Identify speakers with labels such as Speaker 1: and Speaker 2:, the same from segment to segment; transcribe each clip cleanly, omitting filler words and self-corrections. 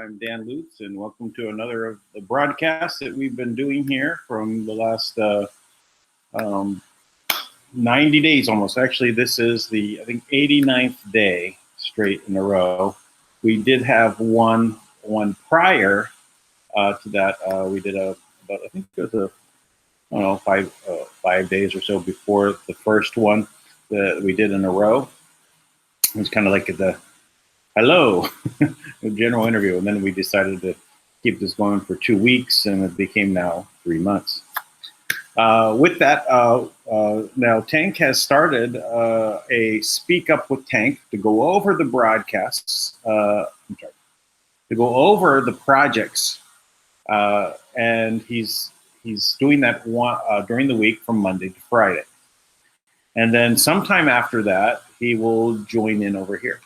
Speaker 1: I'm Dan Lutz, and welcome to another of the broadcasts that we've been doing here from the last 90 days almost. Actually, this is the, I think, 89th day straight in a row. We did have one prior to that. We did I think it was I don't know, 5 days or so before the first one that we did in a row. It was kind of like the hello, a general interview. And then we decided to keep this going for 2 weeks, and it became now 3 months. With that, now Tank has started a Speak Up with Tank to go over the broadcasts, to go over the projects, and he's doing that during the week from Monday to Friday. And then sometime after that, he will join in over here.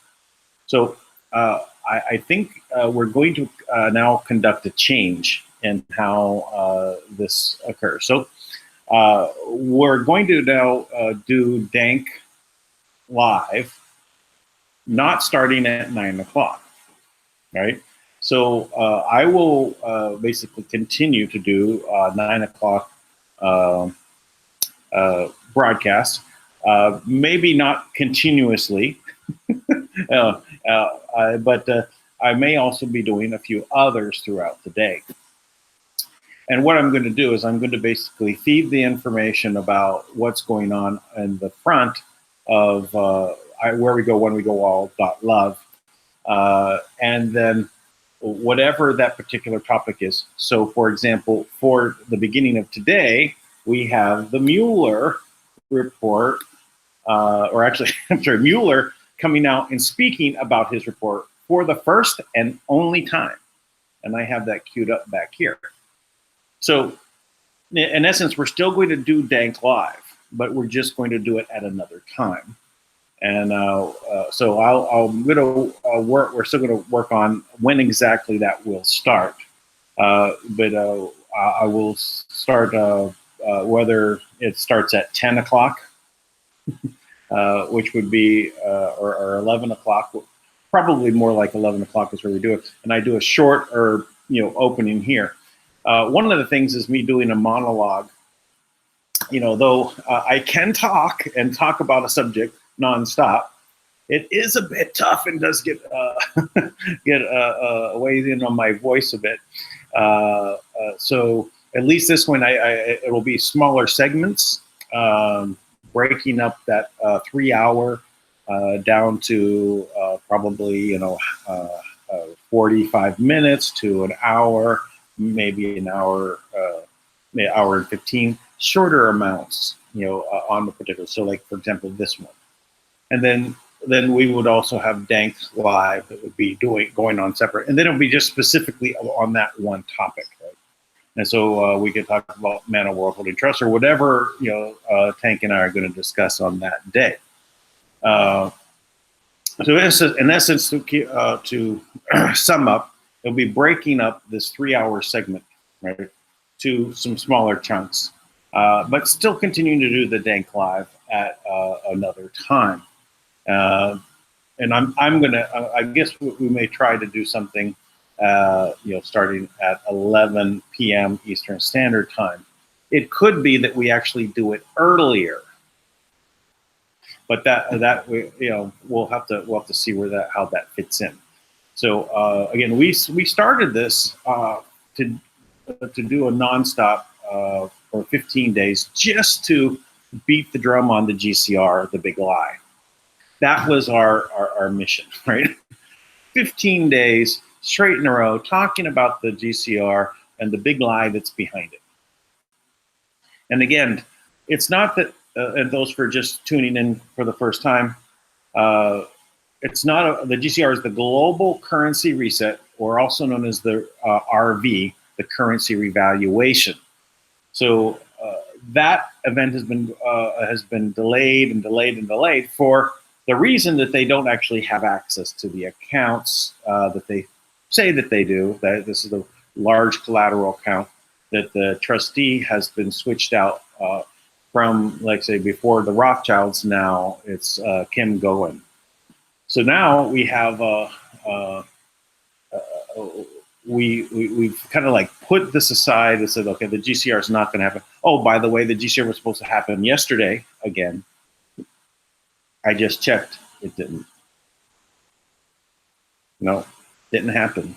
Speaker 1: So I think we're going to now conduct a change in how this occurs. So we're going to now do Dank live, not starting at 9 o'clock, right? So I will basically continue to do 9 o'clock broadcast, maybe not continuously, but I may also be doing a few others throughout the day. And what I'm going to do is I'm going to basically feed the information about what's going on in the front of where we go, when we go all.love, and then whatever that particular topic is. So, for example, for the beginning of today, we have the Mueller report, or actually, I'm sorry, Mueller coming out and speaking about his report for the first and only time. And I have that queued up back here. So in essence, we're still going to do Dank live, but we're just going to do it at another time. And so we're still going to work on when exactly that will start. But I will start whether it starts at 10 o'clock, which would be, or 11 o'clock, probably more like 11 o'clock is where we do it. And I do a short opening here. One of the things is me doing a monologue, though I can talk about a subject nonstop. It is a bit tough and does get weighs in on my voice a bit. So at least this one, it will be smaller segments, breaking up that 3 hour down to probably 45 minutes to an hour, maybe an hour, hour and 15, shorter amounts, on the particular. So, like for example, this one, and then we would also have Dank live that would be going on separate, and then it would be just specifically on that one topic, right? And so we could talk about Manna World Holding Trust or whatever Tank and I are going to discuss on that day. So in essence, to sum up, it'll be breaking up this 3 hour segment, right, to some smaller chunks, but still continuing to do the Dank live at another time. And I'm gonna, I guess we may try to do something, starting at 11 p.m. Eastern Standard Time. It could be that we actually do it earlier, but that we'll have to see how that fits in. So again, we started this to do a nonstop for 15 days just to beat the drum on the GCR, the big lie. That was our mission, right? 15 days straight in a row talking about the GCR and the big lie that's behind it. And again, it's not that, and those for just tuning in for the first time, it's not the GCR is the Global Currency Reset, or also known as the RV, the Currency Revaluation. So that event has been delayed and delayed and delayed for the reason that they don't actually have access to the accounts that they say that they do. That this is a large collateral account that the trustee has been switched out from, like say, before the Rothschilds. Now it's Kim Goen. So now we have we've kind of like put this aside and said, okay, the GCR is not going to happen. Oh, by the way, the GCR was supposed to happen yesterday again. I just checked. It didn't. No, didn't happen.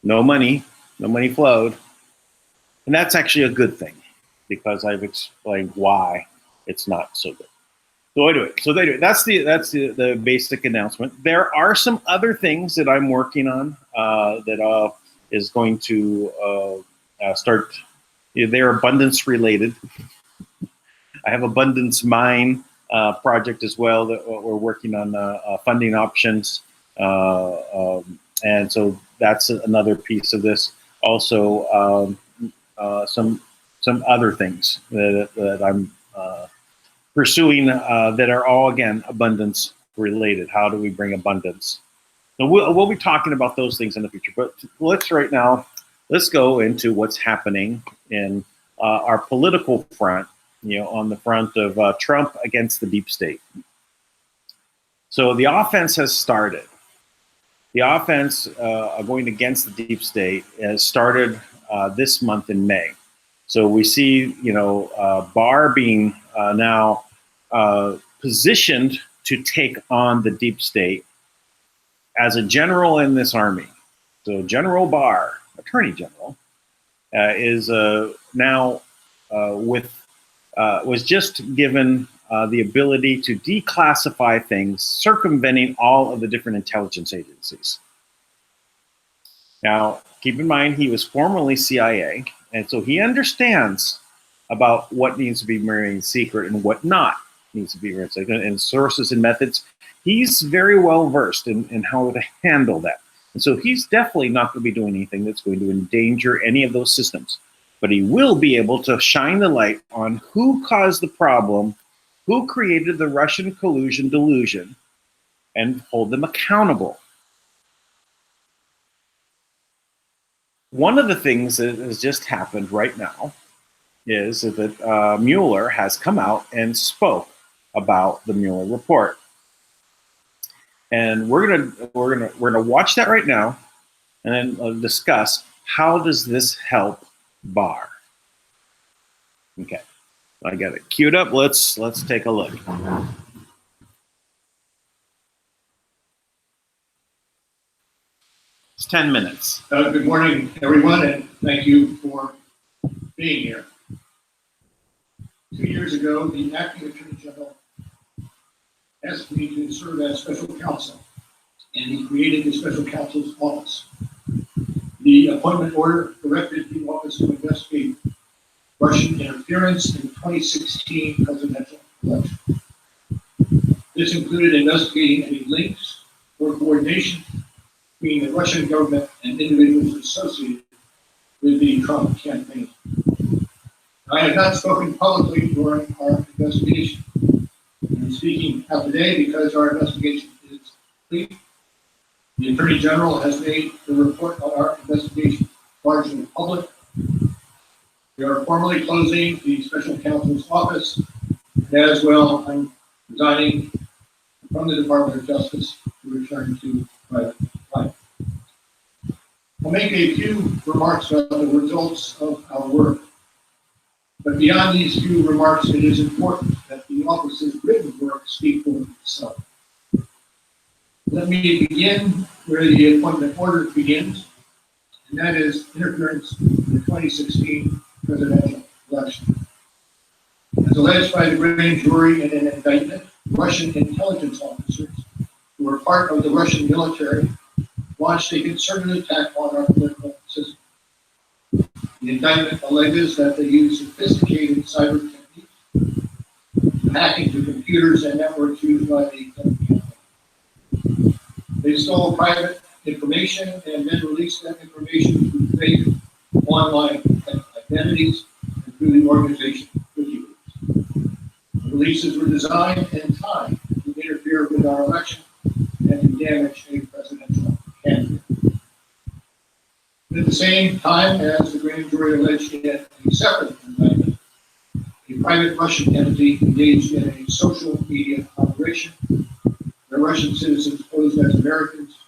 Speaker 1: No money flowed. And that's actually a good thing, because I've explained why it's not so good. So they do it. That's the basic announcement. There are some other things that I'm working on that is going to start. They're abundance related. I have Abundance Mine project as well that we're working on funding options, and so that's another piece of this. Also, some other things that I'm pursuing that are all, again, abundance related. How do we bring abundance? So we'll be talking about those things in the future. But let's go into what's happening in our political front. On the front of Trump against the deep state. So the offense has started. The offense going against the deep state has started this month in May. So we see, Barr being now positioned to take on the deep state as a general in this army. So General Barr, Attorney General, is now was just given the ability to declassify things, circumventing all of the different intelligence agencies. Now, keep in mind, he was formerly CIA, and so he understands about what needs to be remained secret and what not needs to be remained secret, and sources and methods. He's very well versed in how to handle that. And so he's definitely not going to be doing anything that's going to endanger any of those systems. But he will be able to shine the light on who caused the problem, who created the Russian collusion delusion, and hold them accountable. One of the things that has just happened right now is that Mueller has come out and spoke about the Mueller report, and we're gonna watch that right now, and then discuss how does this help Barr. Okay, I got it queued up. Let's take a look. It's 10 minutes.
Speaker 2: Good morning, everyone, and thank you for being here. 2 years ago, the acting Attorney General asked me to serve as special counsel, and he created the special counsel's office. The appointment order directed the office to investigate Russian interference in the 2016 presidential election. This included investigating any links or coordination between the Russian government and individuals associated with the Trump campaign. I have not spoken publicly during our investigation. I'm speaking out today because our investigation is complete. The Attorney General has made the report on our investigation largely public. We are formally closing the special counsel's office, and as well, I'm resigning from the Department of Justice to return to private life. I'll make a few remarks about the results of our work. But beyond these few remarks, it is important that the office's written work speak for itself. Let me begin where the appointment order begins, and that is interference in the 2016 presidential election. As alleged by the grand jury in an indictment, Russian intelligence officers who were part of the Russian military launched a concerted attack on our political system. The indictment alleges that they used sophisticated cyber techniques, hacking to computers and networks used by the campaign. They stole private information and then released that information through fake online identities and through the organization WikiLeaks. The releases were designed and timed to interfere with our election and to damage a presidential candidate. At the same time as the grand jury alleged in a separate indictment, a private Russian entity engaged in a social media operation where Russian citizens posed as Americans,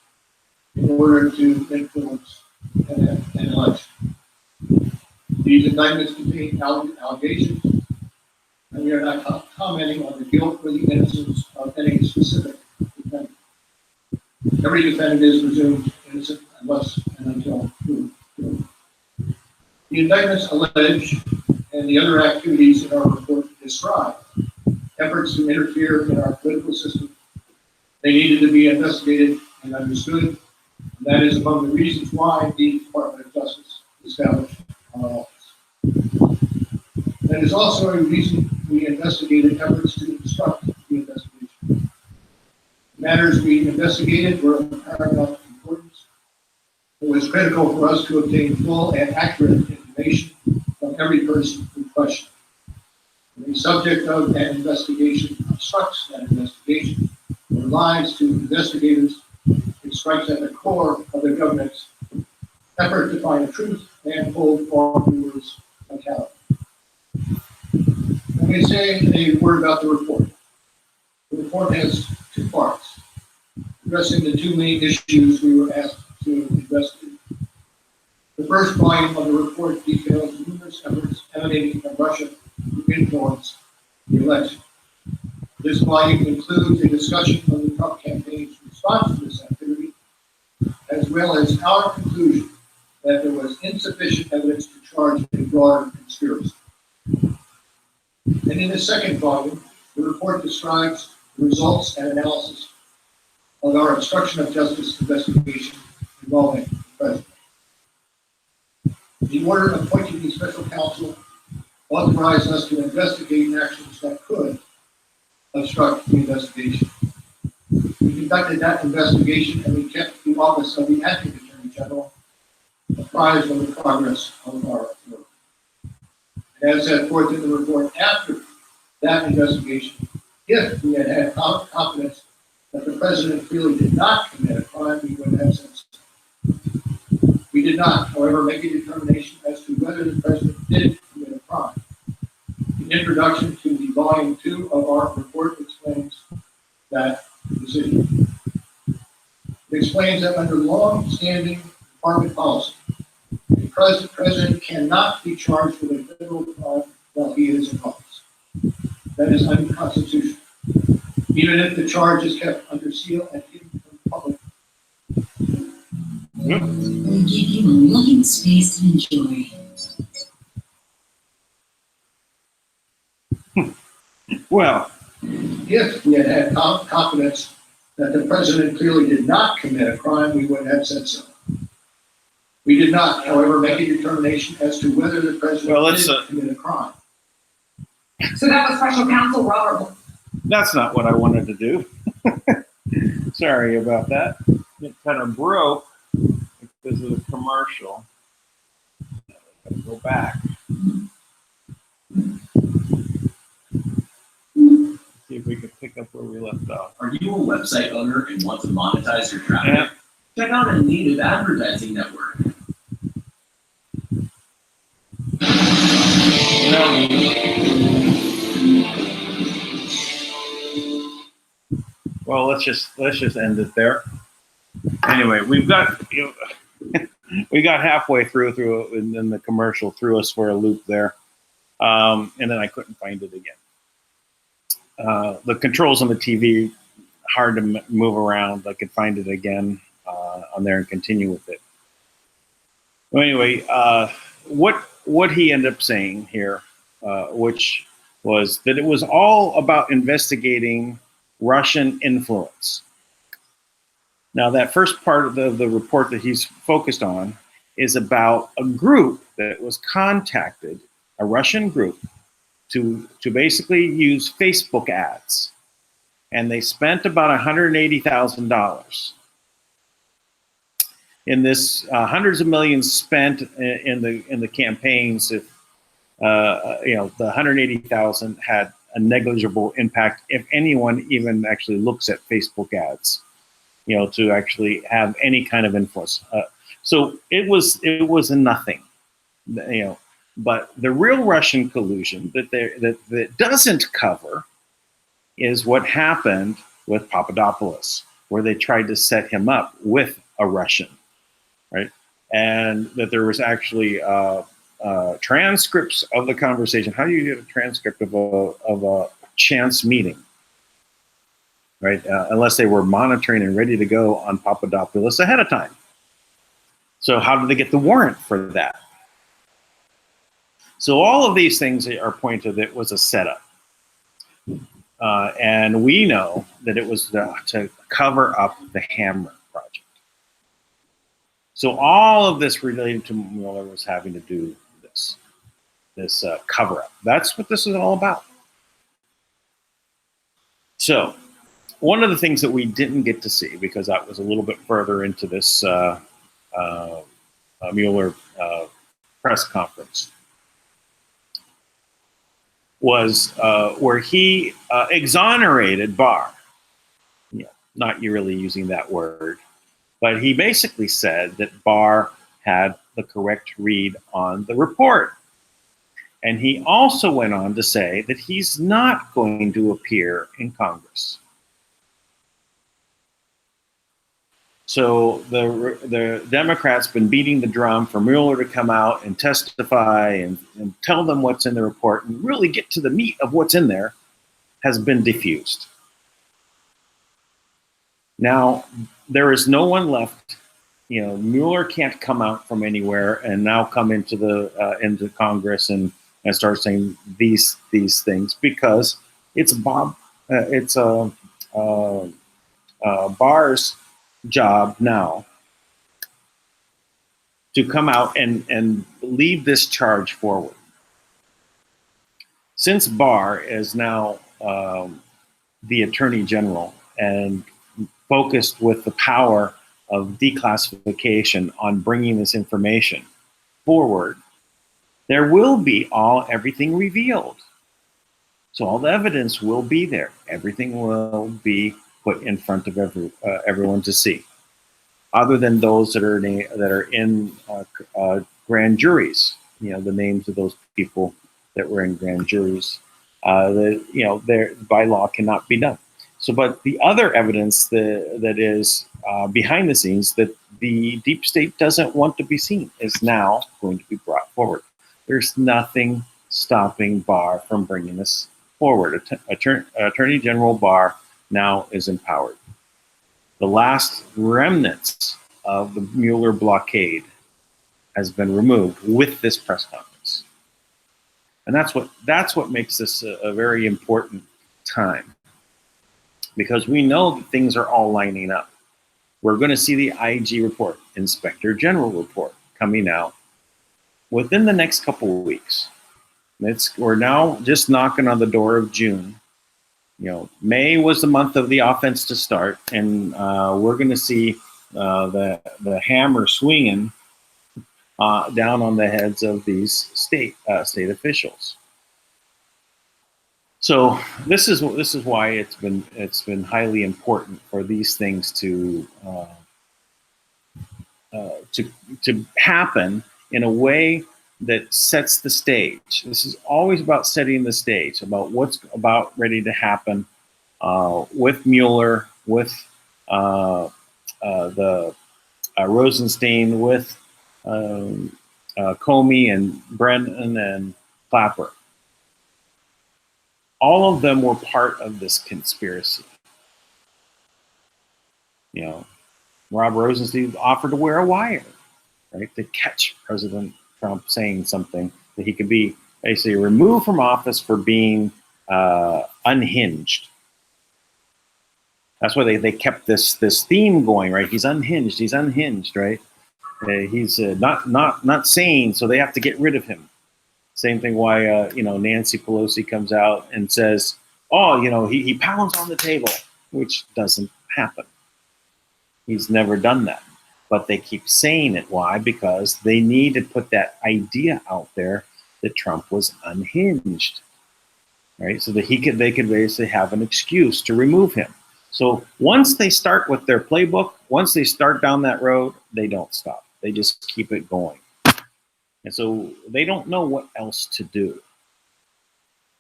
Speaker 2: in order to influence an election. These indictments contain allegations, and we are not commenting on the guilt or the innocence of any specific defendant. Every defendant is presumed innocent unless and until proven guilty. The indictments allege, and the other activities in our report describe, efforts to interfere in our political system. They needed to be investigated and understood, and that is among the reasons why the Department of Justice established our office. That is also a reason we investigated efforts to obstruct the investigation. The matters we investigated were of paramount importance. It was critical for us to obtain full and accurate information from every person in question. When the subject of an investigation obstructs that investigation or lies to investigators, it strikes at the core of the government's effort to find the truth and hold wrongdoers accountable. Let me say a word about the report. The report has two parts, addressing the two main issues we were asked to investigate. The first volume of the report details numerous efforts emanating from Russia to influence the election. This volume includes a discussion of the Trump campaign's response to this activity, as well as our conclusion that there was insufficient evidence to charge a broader conspiracy. And in the second volume, the report describes the results and analysis of our obstruction of justice investigation involving the president. The order appointing the special counsel authorized us to investigate actions that could obstruct the investigation. We conducted that investigation and we kept the office of the acting attorney general apprised of the progress of our work. And as set forth in the report, after that investigation, if we had confidence that the president really did not commit a crime, we would have said so. We did not, however, make a determination as to whether the president did commit a crime. The introduction to the volume 2 of our report explains that decision. It explains that under long-standing department policy, the president cannot be charged with a federal crime while he is in office. That is unconstitutional, even if the charge is kept under seal and hidden from the public.
Speaker 3: We'll give you a loving space to enjoy.
Speaker 1: Well,
Speaker 2: if we had confidence that the president clearly did not commit a crime, we would have said so. We did not, however, make a determination as to whether the president did commit a crime.
Speaker 4: So that was special counsel Robert.
Speaker 1: that's not what I wanted to do. Sorry about that. It kind of broke because of the commercial. Gotta go back. See if we can pick up where we left off.
Speaker 5: Are you a website owner and want to monetize your traffic? Yeah. Check out a native advertising network.
Speaker 1: Well, let's just end it there. Anyway, we got halfway through, and then the commercial threw us for a loop there, and then I couldn't find it again. The controls on the TV hard to move around. I could find it again on there and continue with it. Well, anyway, what he ended up saying here, which was that it was all about investigating Russian influence. Now, that first part of the report that he's focused on is about a group that was contacted, a Russian group, to basically use Facebook ads. And they spent about $180,000. In this, hundreds of millions spent in the campaigns. If the 180,000 had a negligible impact, if anyone even actually looks at Facebook ads, to actually have any kind of influence. So it was a nothing, But the real Russian collusion that doesn't cover is what happened with Papadopoulos, where they tried to set him up with a Russian, right? And that there was actually transcripts of the conversation. How do you get a transcript of a chance meeting, right? Unless they were monitoring and ready to go on Papadopoulos ahead of time. So how did they get the warrant for that? So all of these things are pointing that it was a setup. And we know that it was to cover up the Hammer project. So all of this related to Mueller was having to do with this cover-up. That's what this is all about. So one of the things that we didn't get to see, because that was a little bit further into this Mueller press conference, was where he exonerated Barr. Yeah, not really using that word, but he basically said that Barr had the correct read on the report. And he also went on to say that he's not going to appear in Congress. So the Democrats been beating the drum for Mueller to come out and testify and tell them what's in the report and really get to the meat of what's in there has been diffused. Now, there is no one left. You know, Mueller can't come out from anywhere and now come into Congress and start saying these things, because it's Barr's job now to come out and lead this charge forward. Since Barr is now the Attorney General and focused with the power of declassification on bringing this information forward, there will be everything revealed. So all the evidence will be there. Everything will be put in front of everyone to see, other than those that are in grand juries. You know, the names of those people that were in grand juries. They're by law cannot be done. So, but the other evidence that is behind the scenes that the deep state doesn't want to be seen is now going to be brought forward. There's nothing stopping Barr from bringing this forward. Attorney General Barr now is empowered. The last remnants of the Mueller blockade has been removed with this press conference. And that's what makes this a very important time, because we know that things are all lining up. We're going to see the IG report, Inspector General report, coming out within the next couple of weeks. We're now just knocking on the door of June. You know, May was the month of the offense to start, and we're going to see the hammer swinging down on the heads of these state officials. So this is why it's been highly important for these things to happen in a way that sets the stage. This is always about setting the stage, about what's about ready to happen with Mueller, with the Rosenstein, with Comey and Brennan and Clapper. All of them were part of this conspiracy. You know, Rob Rosenstein offered to wear a wire, right, to catch President Trump saying something that he could be basically removed from office for being unhinged. That's why they kept this theme going, right? He's unhinged, right? He's not sane, so they have to get rid of him. Same thing why Nancy Pelosi comes out and says, oh, he pounds on the table, which doesn't happen. He's never done that. But they keep saying it. Why? Because they need to put that idea out there that Trump was unhinged, right? So that they could basically have an excuse to remove him. So once they start with their playbook, once they start down that road, they don't stop. They just keep it going. And so they don't know what else to do.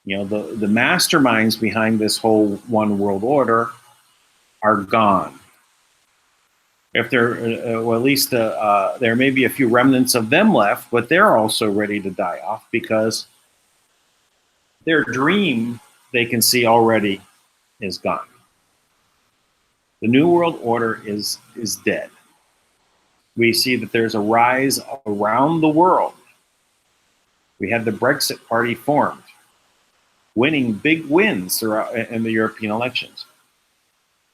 Speaker 1: The masterminds behind this whole one world order are gone. If there, well, at least there may be a few remnants of them left, but they're also ready to die off because their dream they can see already is gone. The New World Order is dead. We see that there's a rise around the world. We had the Brexit Party formed, winning big wins throughout in the European elections.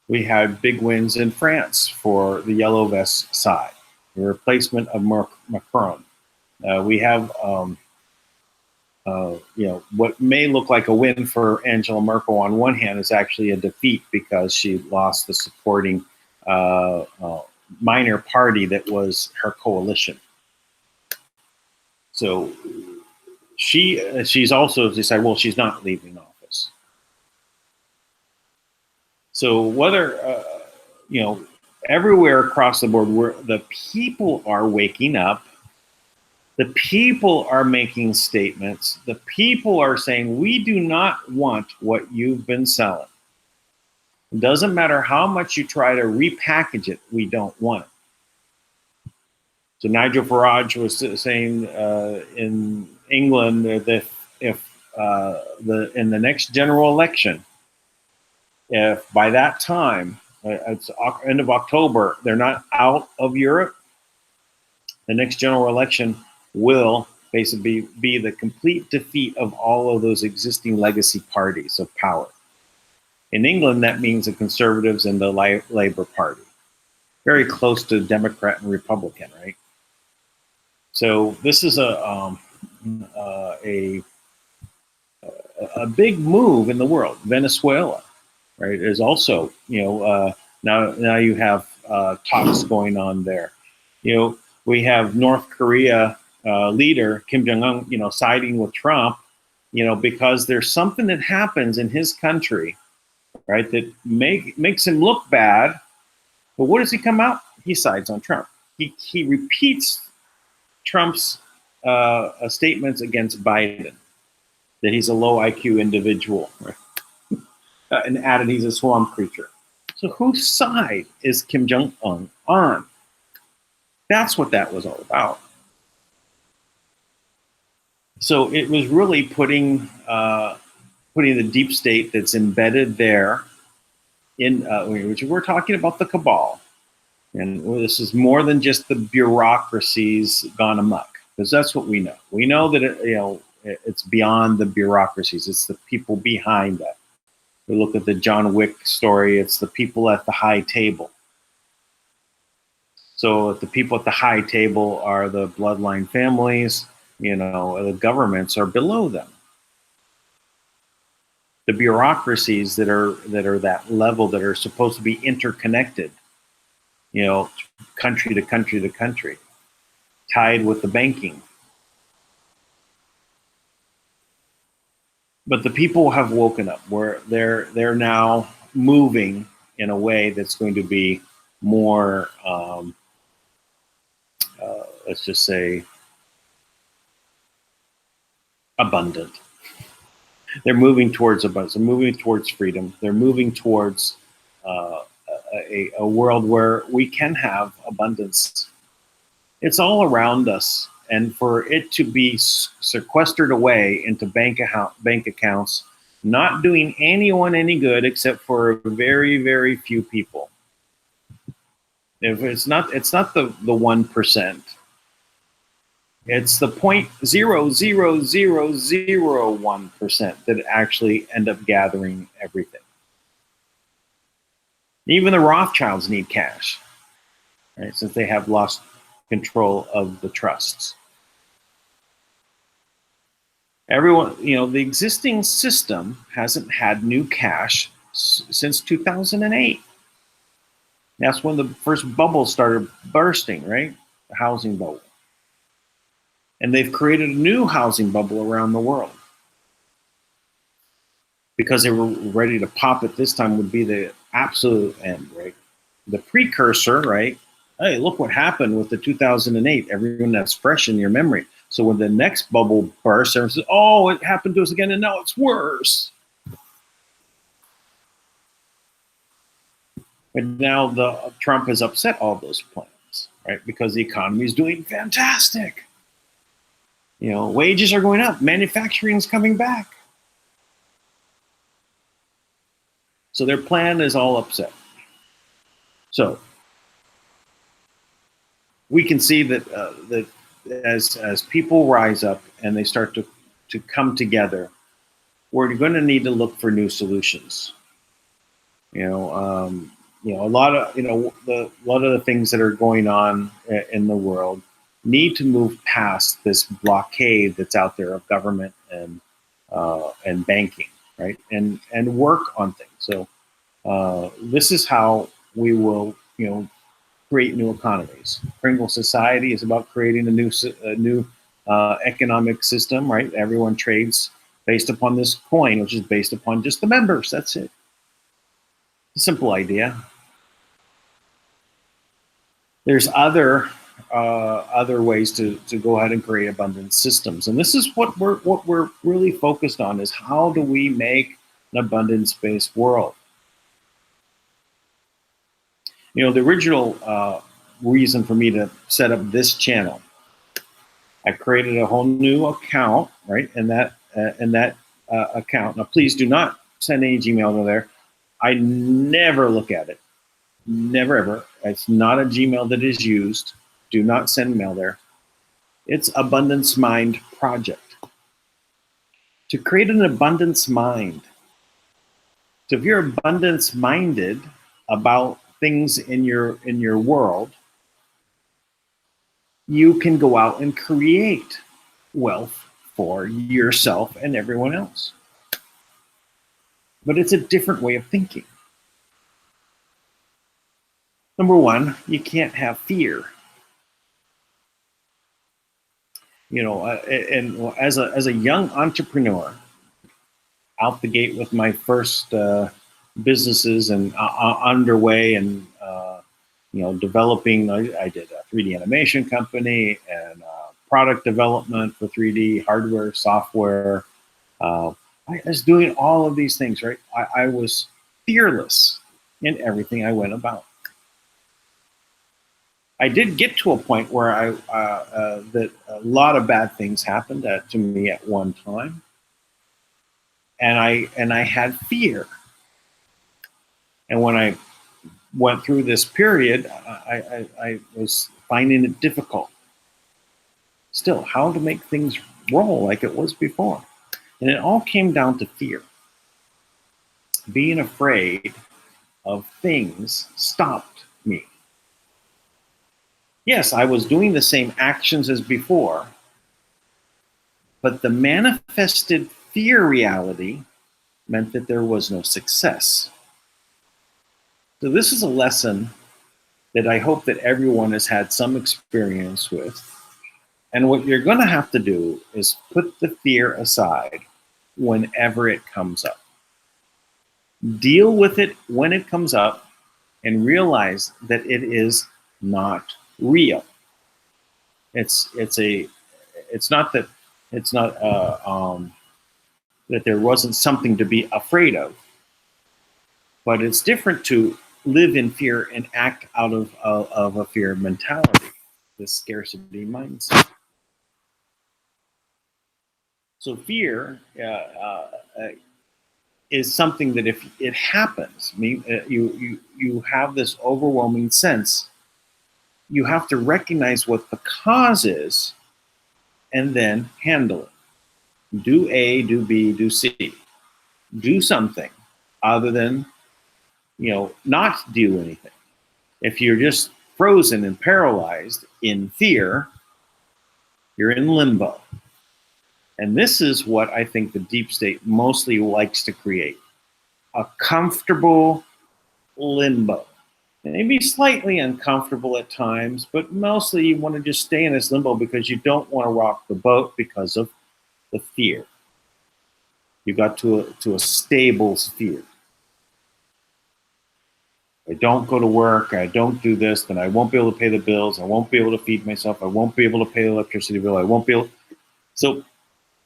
Speaker 1: We had big wins in France for the yellow vest side, the replacement of Macron. We have, what may look like a win for Angela Merkel on one hand is actually a defeat because she lost the supporting minor party that was her coalition. So she's also decided, well, she's not leaving office. So whether, everywhere across the board, where the people are waking up, the people are making statements, the people are saying, we do not want what you've been selling. It doesn't matter how much you try to repackage it, we don't want it. So Nigel Farage was saying in England that if in the next general election, if by that time, it's end of October, they're not out of Europe, the next general election will basically be the complete defeat of all of those existing legacy parties of power. In England, that means the Conservatives and the Labour Party. Very close to Democrat and Republican, right? So this is a big move in the world. Venezuela, right, is also, now you have talks going on there. We have North Korea leader Kim Jong-un, siding with Trump, because there's something that happens in his country, right, that makes him look bad. But what does he come out? He sides on Trump. He repeats Trump's statements against Biden, that he's a low IQ individual, right? And added he's a swamp creature. So whose side is Kim Jong-un on? That's what that was all about. So it was really putting the deep state that's embedded there in which we're talking about the cabal. And this is more than just the bureaucracies gone amok, because that's what we know. We know that it's beyond the bureaucracies. It's the people behind that. We look at the John Wick story. It's the people at the high table. So the people at the high table are the bloodline families. The governments are below them. The bureaucracies that are that level, that are supposed to be interconnected, country to country to country, tied with the banking. But the people have woken up, where they're now moving in a way that's going to be more, let's just say, abundant. They're moving towards abundance. They're moving towards freedom. They're moving towards a world where we can have abundance. It's all around us, and for it to be sequestered away into bank accounts, not doing anyone any good except for very, very few people. If it's not the 1%. It's the 0.00001% that actually end up gathering everything. Even the Rothschilds need cash, right? Since they have lost control of the trusts. Everyone, the existing system hasn't had new cash since 2008. That's when the first bubble started bursting, right? The housing bubble. And they've created a new housing bubble around the world, because they were ready to pop it. This time would be the absolute end, right? The precursor, right? Hey, look what happened with the 2008. Everyone, that's fresh in your memory. So when the next bubble bursts, everyone says, oh, it happened to us again, and now it's worse. But now Trump has upset all those plans, right? Because the economy is doing fantastic. Wages are going up, manufacturing is coming back. So their plan is all upset. So we can see that as people rise up and they start to come together, we're going to need to look for new solutions. A lot of the things that are going on in the world need to move past this blockade that's out there of government and banking, right? And work on things. So this is how we will, create new economies. Pringle society is about creating a new economic system, right? Everyone trades based upon this coin, which is based upon just the members. That's it. A simple idea. There's other ways to go ahead and create abundance systems, and this is what we're really focused on: is how do we make an abundance-based world? The original reason for me to set up this channel, I created a whole new account, right? And that account. Now, please do not send any Gmail to there. I never look at it. Never ever. It's not a Gmail that is used. Do not send mail there. It's Abundance Mind Project. To create an abundance mind. So if you're abundance minded about things in your world, you can go out and create wealth for yourself and everyone else. But it's a different way of thinking. Number one, you can't have fear. And as a young entrepreneur, out the gate with my first businesses and underway and developing. I did a 3D animation company and product development for 3D hardware, software. I was doing all of these things, right? I was fearless in everything I went about. I did get to a point where that a lot of bad things happened to me at one time, and I had fear. And when I went through this period, I was finding it difficult. Still, how to make things roll like it was before. And it all came down to fear. Being afraid of things stopped me. Yes, I was doing the same actions as before, but the manifested fear reality meant that there was no success. So this is a lesson that I hope that everyone has had some experience with. And what you're going to have to do is put the fear aside whenever it comes up. Deal with it when it comes up and realize that it is not real. It's not that there wasn't something to be afraid of, but it's different to live in fear and act out of a fear mentality, the scarcity mindset. So fear is something that if it happens, you have this overwhelming sense. You have to recognize what the cause is and then handle it. Do A, do B, do C. Do something other than, not do anything. If you're just frozen and paralyzed in fear, you're in limbo. And this is what I think the deep state mostly likes to create. A comfortable limbo. Maybe slightly uncomfortable at times, but mostly you want to just stay in this limbo because you don't want to rock the boat because of the fear. You got to a stable fear. I don't go to work, I don't do this, then I won't be able to pay the bills, I won't be able to feed myself, I won't be able to pay the electricity bill, I won't be able. So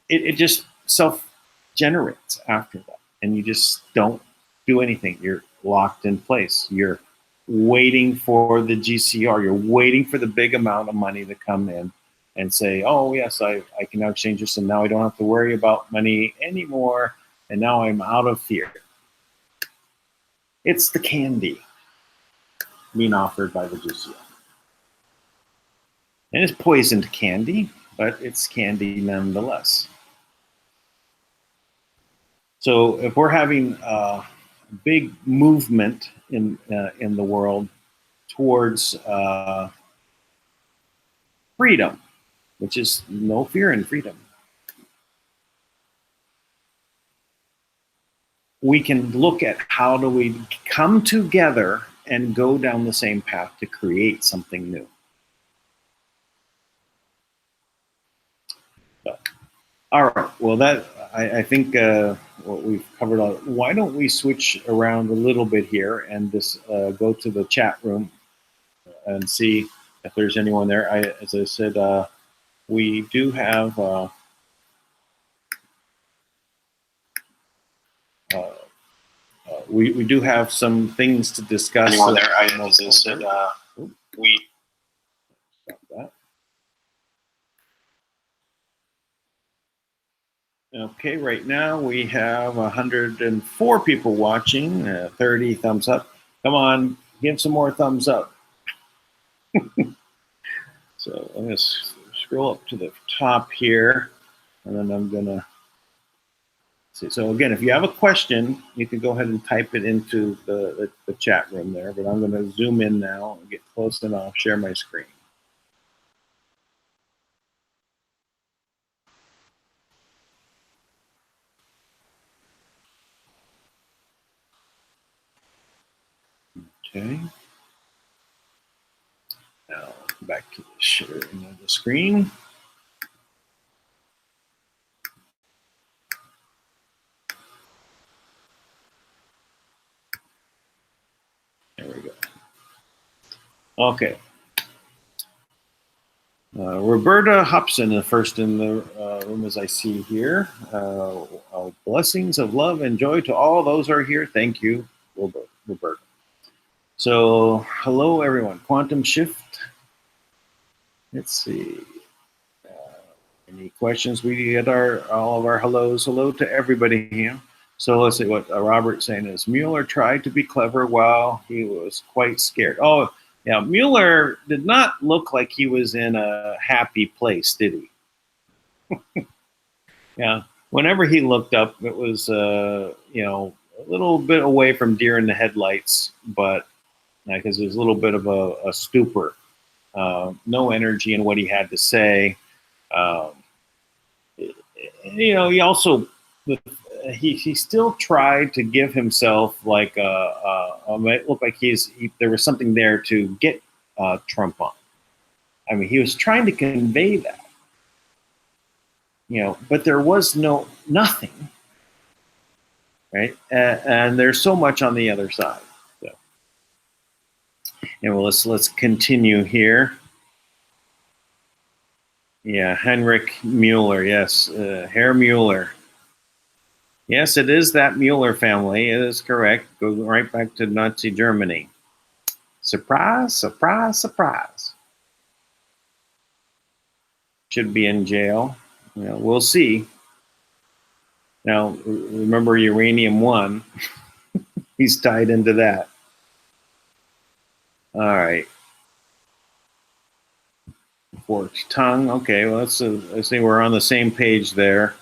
Speaker 1: it just self-generates after that. And you just don't do anything. You're locked in place. You're waiting for the GCR. You're waiting for the big amount of money to come in and say, oh, yes, I can now exchange this, and now I don't have to worry about money anymore, and now I'm out of fear. It's the candy being offered by the GCR. And it's poisoned candy, but it's candy nonetheless. So if we're having a big movement in the world towards freedom, which is no fear in freedom, we can look at how do we come together and go down the same path to create something new. So, all right, well, that I think what we've covered. Why don't we switch around a little bit here and just go to the chat room and see if there's anyone there. As I said, we do have we do have some things to discuss.
Speaker 6: Anyone there? As I said, we.
Speaker 1: Stop that. Okay, right now we have 104 people watching, 30 thumbs up. Come on, give some more thumbs up. So I'm going to scroll up to the top here, and then I'm going to see. So again, if you have a question, you can go ahead and type it into the chat room there, but I'm going to zoom in now and get close, and I'll share my screen. Okay. Now back to the sharing of the screen. There we go. Okay. Roberta Hobson, the first in the room as I see here. Blessings of love and joy to all those who are here. Thank you, Roberta. So, hello everyone. Quantum Shift. Let's see. Any questions? We get all of our hellos. Hello to everybody here. So let's see what Robert's saying is Mueller tried to be clever while he was quite scared. Oh, yeah, Mueller did not look like he was in a happy place, did he? Yeah, whenever he looked up, it was you know, a little bit away from deer in the headlights, but because there's a little bit of a stupor, no energy in what he had to say. You know, he also he still tried to give himself like it looked like there was something there to get Trump on. I mean, he was trying to convey that, you know, but there was nothing, right? And there's so much on the other side. So, and well, let's continue here. Yeah, Heinrich Mueller, yes, Herr Mueller. Yes, it is that Mueller family. It is correct. Go right back to Nazi Germany. Surprise, surprise, surprise. Should be in jail. You know, we'll see. Now, remember Uranium 1. He's tied into that. All right. Forked tongue. Okay, well, let's see. We're on the same page there.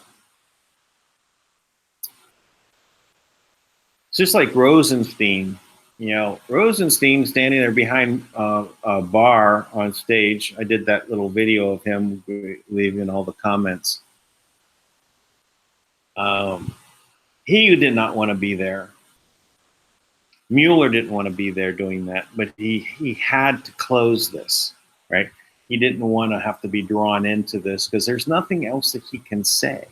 Speaker 1: It's just like Rosenstein. You know, Rosenstein standing there behind Barr on stage. I did that little video of him leaving all the comments. He did not want to be there. Mueller didn't want to be there doing that, but he had to close this, right? He didn't want to have to be drawn into this because there's nothing else that he can say.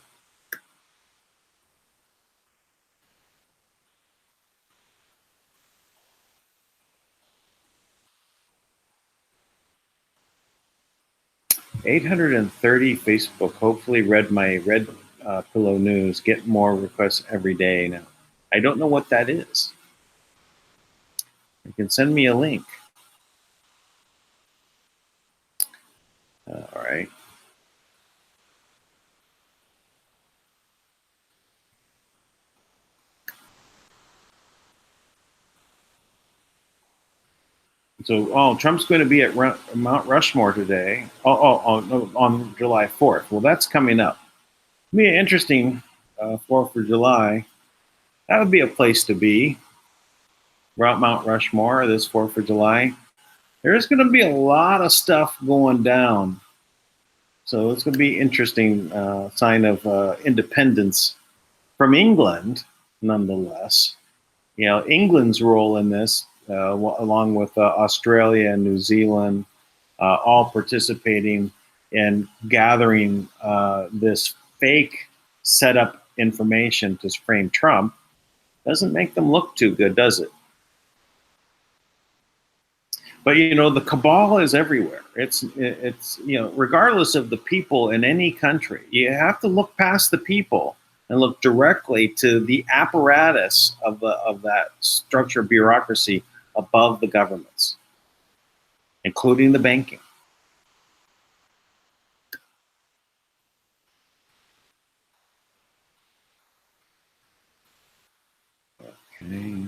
Speaker 1: $830 Facebook. Hopefully read my red pillow news. Get more requests every day now. I don't know what that is. You can send me a link. All right. So, Trump's going to be at Mount Rushmore today. No, on July 4th. Well, that's coming up. It'll be interesting. 4th of July. That would be a place to be. We're at Mount Rushmore this 4th of July. There's going to be a lot of stuff going down. So it's going to be interesting. Sign of independence from England, nonetheless. England's role in this, along with Australia and New Zealand, all participating in gathering this fake setup information to frame Trump, doesn't make them look too good, does it? But the cabal is everywhere. It's regardless of the people in any country, you have to look past the people and look directly to the apparatus of that structure of bureaucracy above the governments, including the banking. Okay.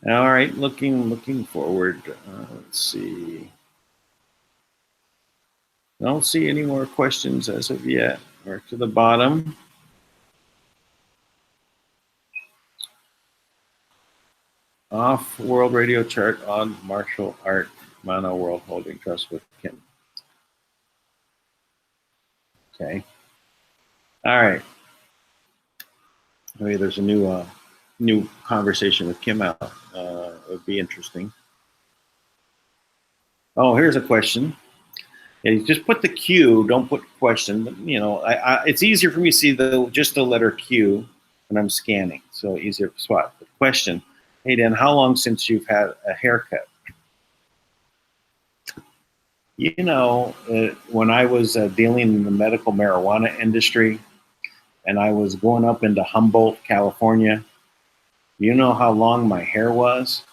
Speaker 1: All right, looking forward. Let's see. I don't see any more questions as of yet. We're to the bottom. Off World Radio Chart on Martial Art Manna World Holding Trust with Kim. Okay. All right. Maybe there's a new conversation with Kim out. It would be interesting. Oh, here's a question. Yeah, you just put the Q, don't put question. But, it's easier for me to see just the letter Q when I'm scanning, so easier to spot. The question, hey Dan, how long since you've had a haircut? When I was dealing in the medical marijuana industry, and I was going up into Humboldt, California, you know how long my hair was?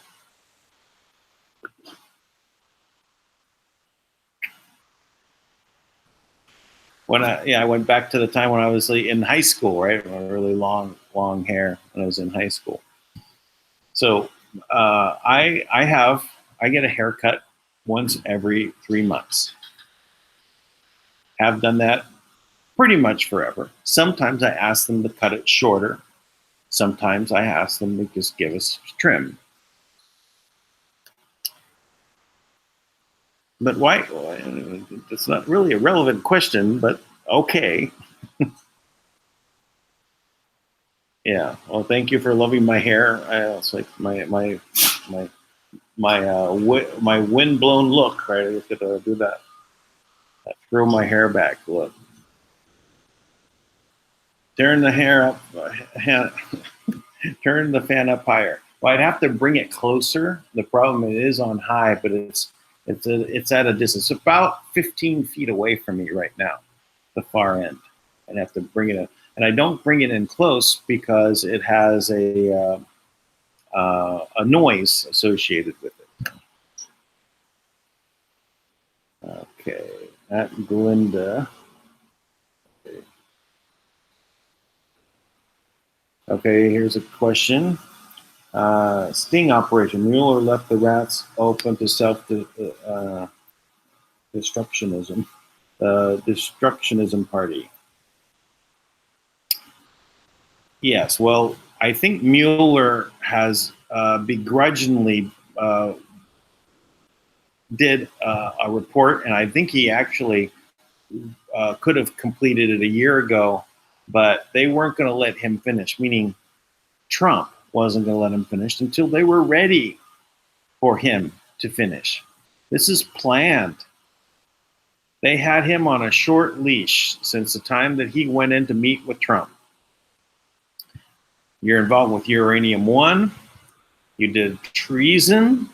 Speaker 1: I went back to the time when I was in high school, right? Really long hair when I was in high school. So I get a haircut once every 3 months. Have done that pretty much forever. Sometimes I ask them to cut it shorter. Sometimes I ask them to just give us trim. But why? It's not really a relevant question, but okay. Yeah. Well, thank you for loving my hair. It's like my wind-blown look, right? I just get to do that. I throw my hair back. Look. Turn the hair up. Turn the fan up higher. Well, I'd have to bring it closer. The problem it is on high, but it's at a distance. It's about 15 feet away from me right now, the far end. I'd have to bring it in. And I don't bring it in close because it has a noise associated with it. Okay, at Glinda. Okay, here's a question. Sting operation. Mueller left the rats open to self-destructionism. Destructionism party. Yes, well, I think Mueller has begrudgingly did a report, and I think he actually could have completed it a year ago, but they weren't going to let him finish, meaning Trump wasn't going to let him finish until they were ready for him to finish. This is planned. They had him on a short leash since the time that he went in to meet with Trump. You're involved with Uranium One. You did treason.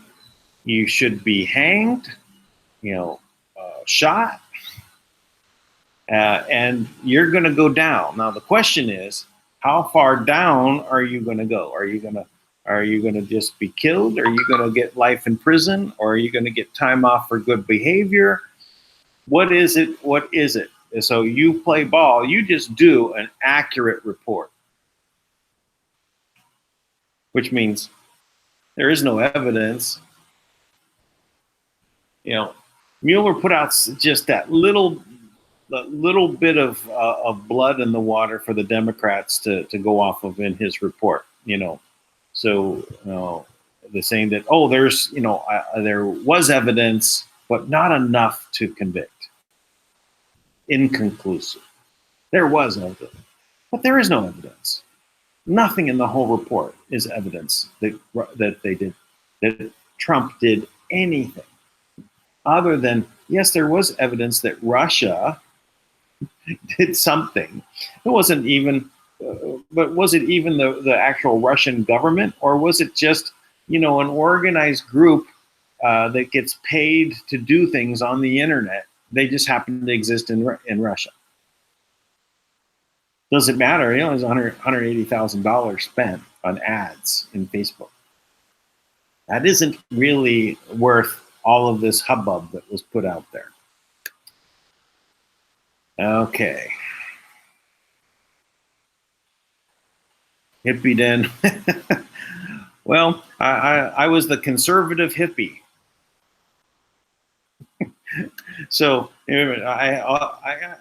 Speaker 1: You should be hanged, shot. And you're going to go down. Now, the question is, How far down are you going to go? Are you going to just be killed? Are you going to get life in prison? Or are you going to get time off for good behavior? What is it? What is it? So you play ball. You just do an accurate report, which means there is no evidence. Mueller put out just that little bit of blood in the water for the Democrats to go off of in his report. So they're saying that there was evidence, but not enough to convict. Inconclusive. There was evidence, but there is no evidence. Nothing in the whole report is evidence that Trump did anything other than, yes, there was evidence that Russia did something. It wasn't even, but was it even the actual Russian government, or was it just an organized group that gets paid to do things on the internet? They just happen to exist in Russia. Does it matter? There's $180,000 spent on ads in Facebook. That isn't really worth all of this hubbub that was put out there. Okay. Hippie Den. Well, I was the conservative hippie. So I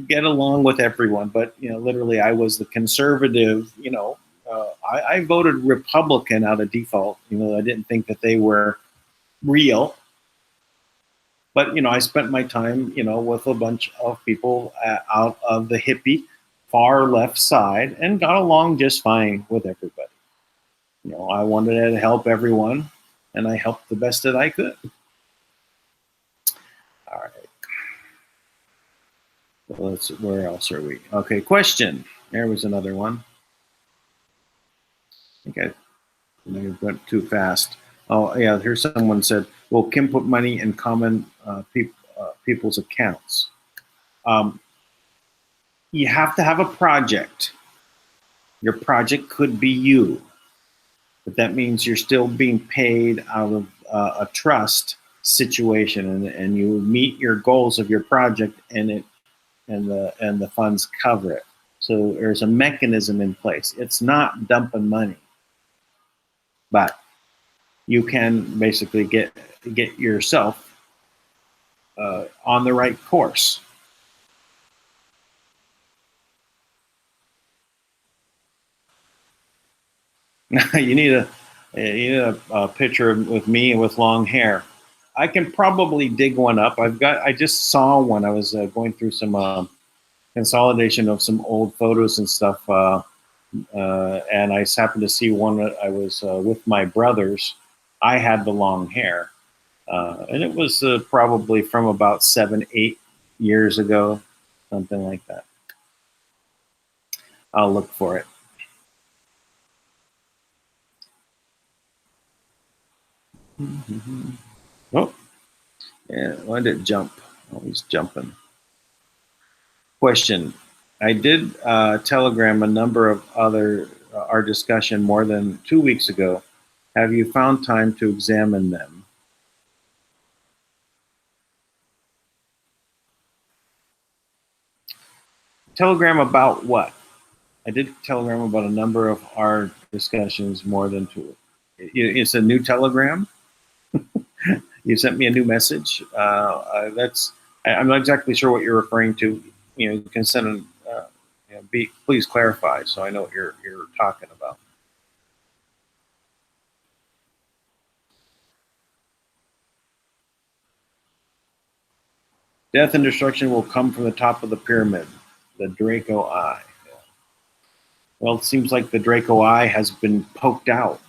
Speaker 1: get along with everyone, but literally, I was the conservative. I voted Republican out of default. I didn't think that they were real, but I spent my time, with a bunch of people out of the hippie far left side, and got along just fine with everybody. I wanted to help everyone, and I helped the best that I could. All right. Where else are we? Okay, question. There was another one. I think I went too fast. Oh, yeah, here's someone said, will Kim put money in common people's accounts? You have to have a project. Your project could be you, but that means you're still being paid out of a trust situation, and you meet your goals of your project, and the funds cover it. So there's a mechanism in place. It's not dumping money, but you can basically get yourself on the right course. You need a picture with me with long hair. I can probably dig one up. I just saw one. I was going through some consolidation of some old photos and stuff, and I just happened to see one that I was with my brothers. I had the long hair, and it was probably from about 7-8 years ago, something like that. I'll look for it. Oh, yeah, why did it jump? Always jumping. Question. I did telegram a number of our discussion more than 2 weeks ago. Have you found time to examine them? Telegram about what? I did telegram about a number of our discussions more than 2. It's a new telegram. You sent me a new message. I'm not exactly sure what you're referring to. You can send please clarify so I know what you're talking about. Death and destruction will come from the top of the pyramid, the Draco Eye. Well, it seems like the Draco Eye has been poked out.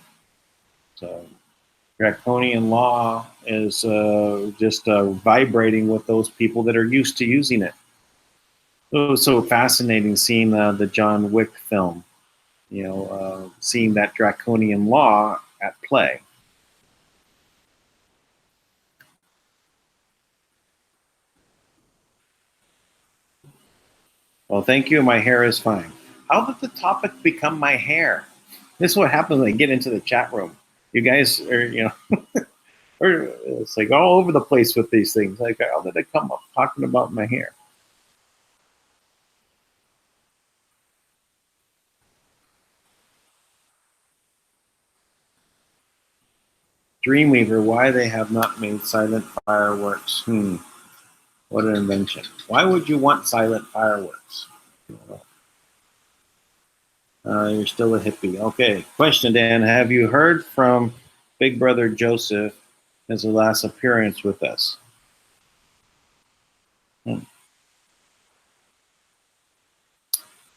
Speaker 1: So draconian law is just vibrating with those people that are used to using it. It was so fascinating seeing the John Wick film, seeing that draconian law at play. Well, thank you. My hair is fine. how did the topic become my hair? This is what happens when I get into the chat room. You guys are, or it's like all over the place with these things. Like, how did I come up talking about my hair? Dreamweaver, why they have not made silent fireworks? What an invention. Why would you want silent fireworks? You're still a hippie. Okay, question, Dan. Have you heard from Big Brother Joseph as the last appearance with us?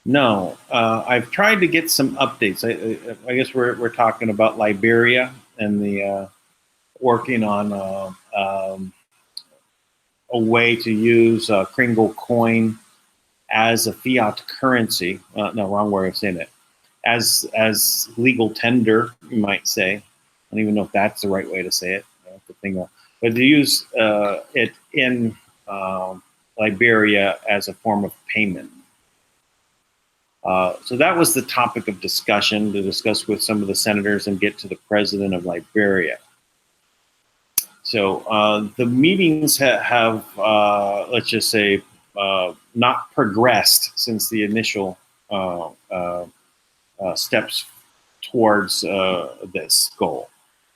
Speaker 1: No, I've tried to get some updates. I guess we're talking about Liberia and the working on a way to use Kringle coin as a fiat currency. No, wrong way of saying it. As legal tender, you might say. I don't even know if that's the right way to say it. But to use it in Liberia as a form of payment. So that was the topic of discussion, to discuss with some of the senators and get to the president of Liberia. So the meetings have let's just say, not progressed since the initial steps towards this goal.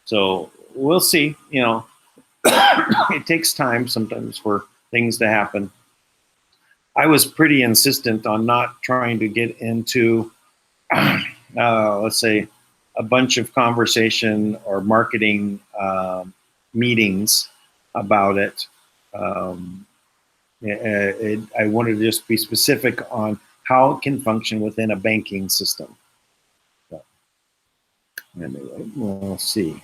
Speaker 1: So we'll see. It takes time sometimes for things to happen. I was pretty insistent on not trying to get into, let's say, a bunch of conversation or marketing meetings about it. I wanted to just be specific on how it can function within a banking system. So, anyway, we'll see.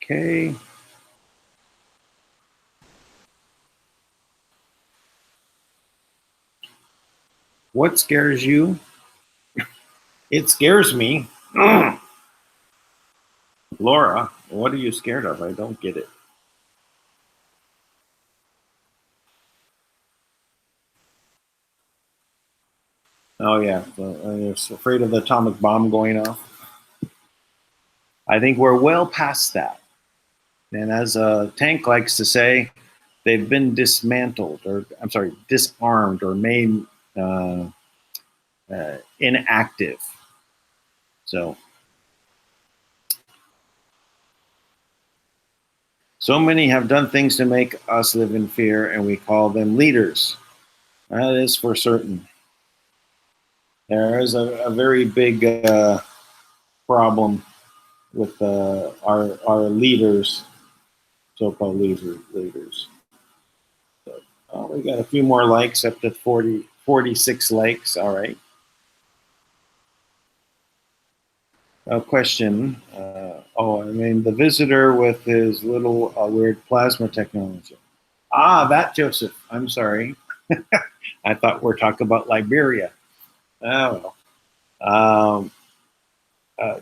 Speaker 1: Okay. What scares you? It scares me. Laura, what are you scared of? I don't get it. Oh, yeah. You're afraid of the atomic bomb going off? I think we're well past that. And as Tank likes to say, they've been dismantled, or I'm sorry, disarmed, or made inactive. So many have done things to make us live in fear, and we call them leaders. That is for certain. There is a very big problem with our leaders, so-called leaders. So, we got a few more likes, up to 46 likes. All right. A question. The visitor with his little weird plasma technology. That Joseph. I'm sorry. I thought we're talking about Liberia. Oh, well.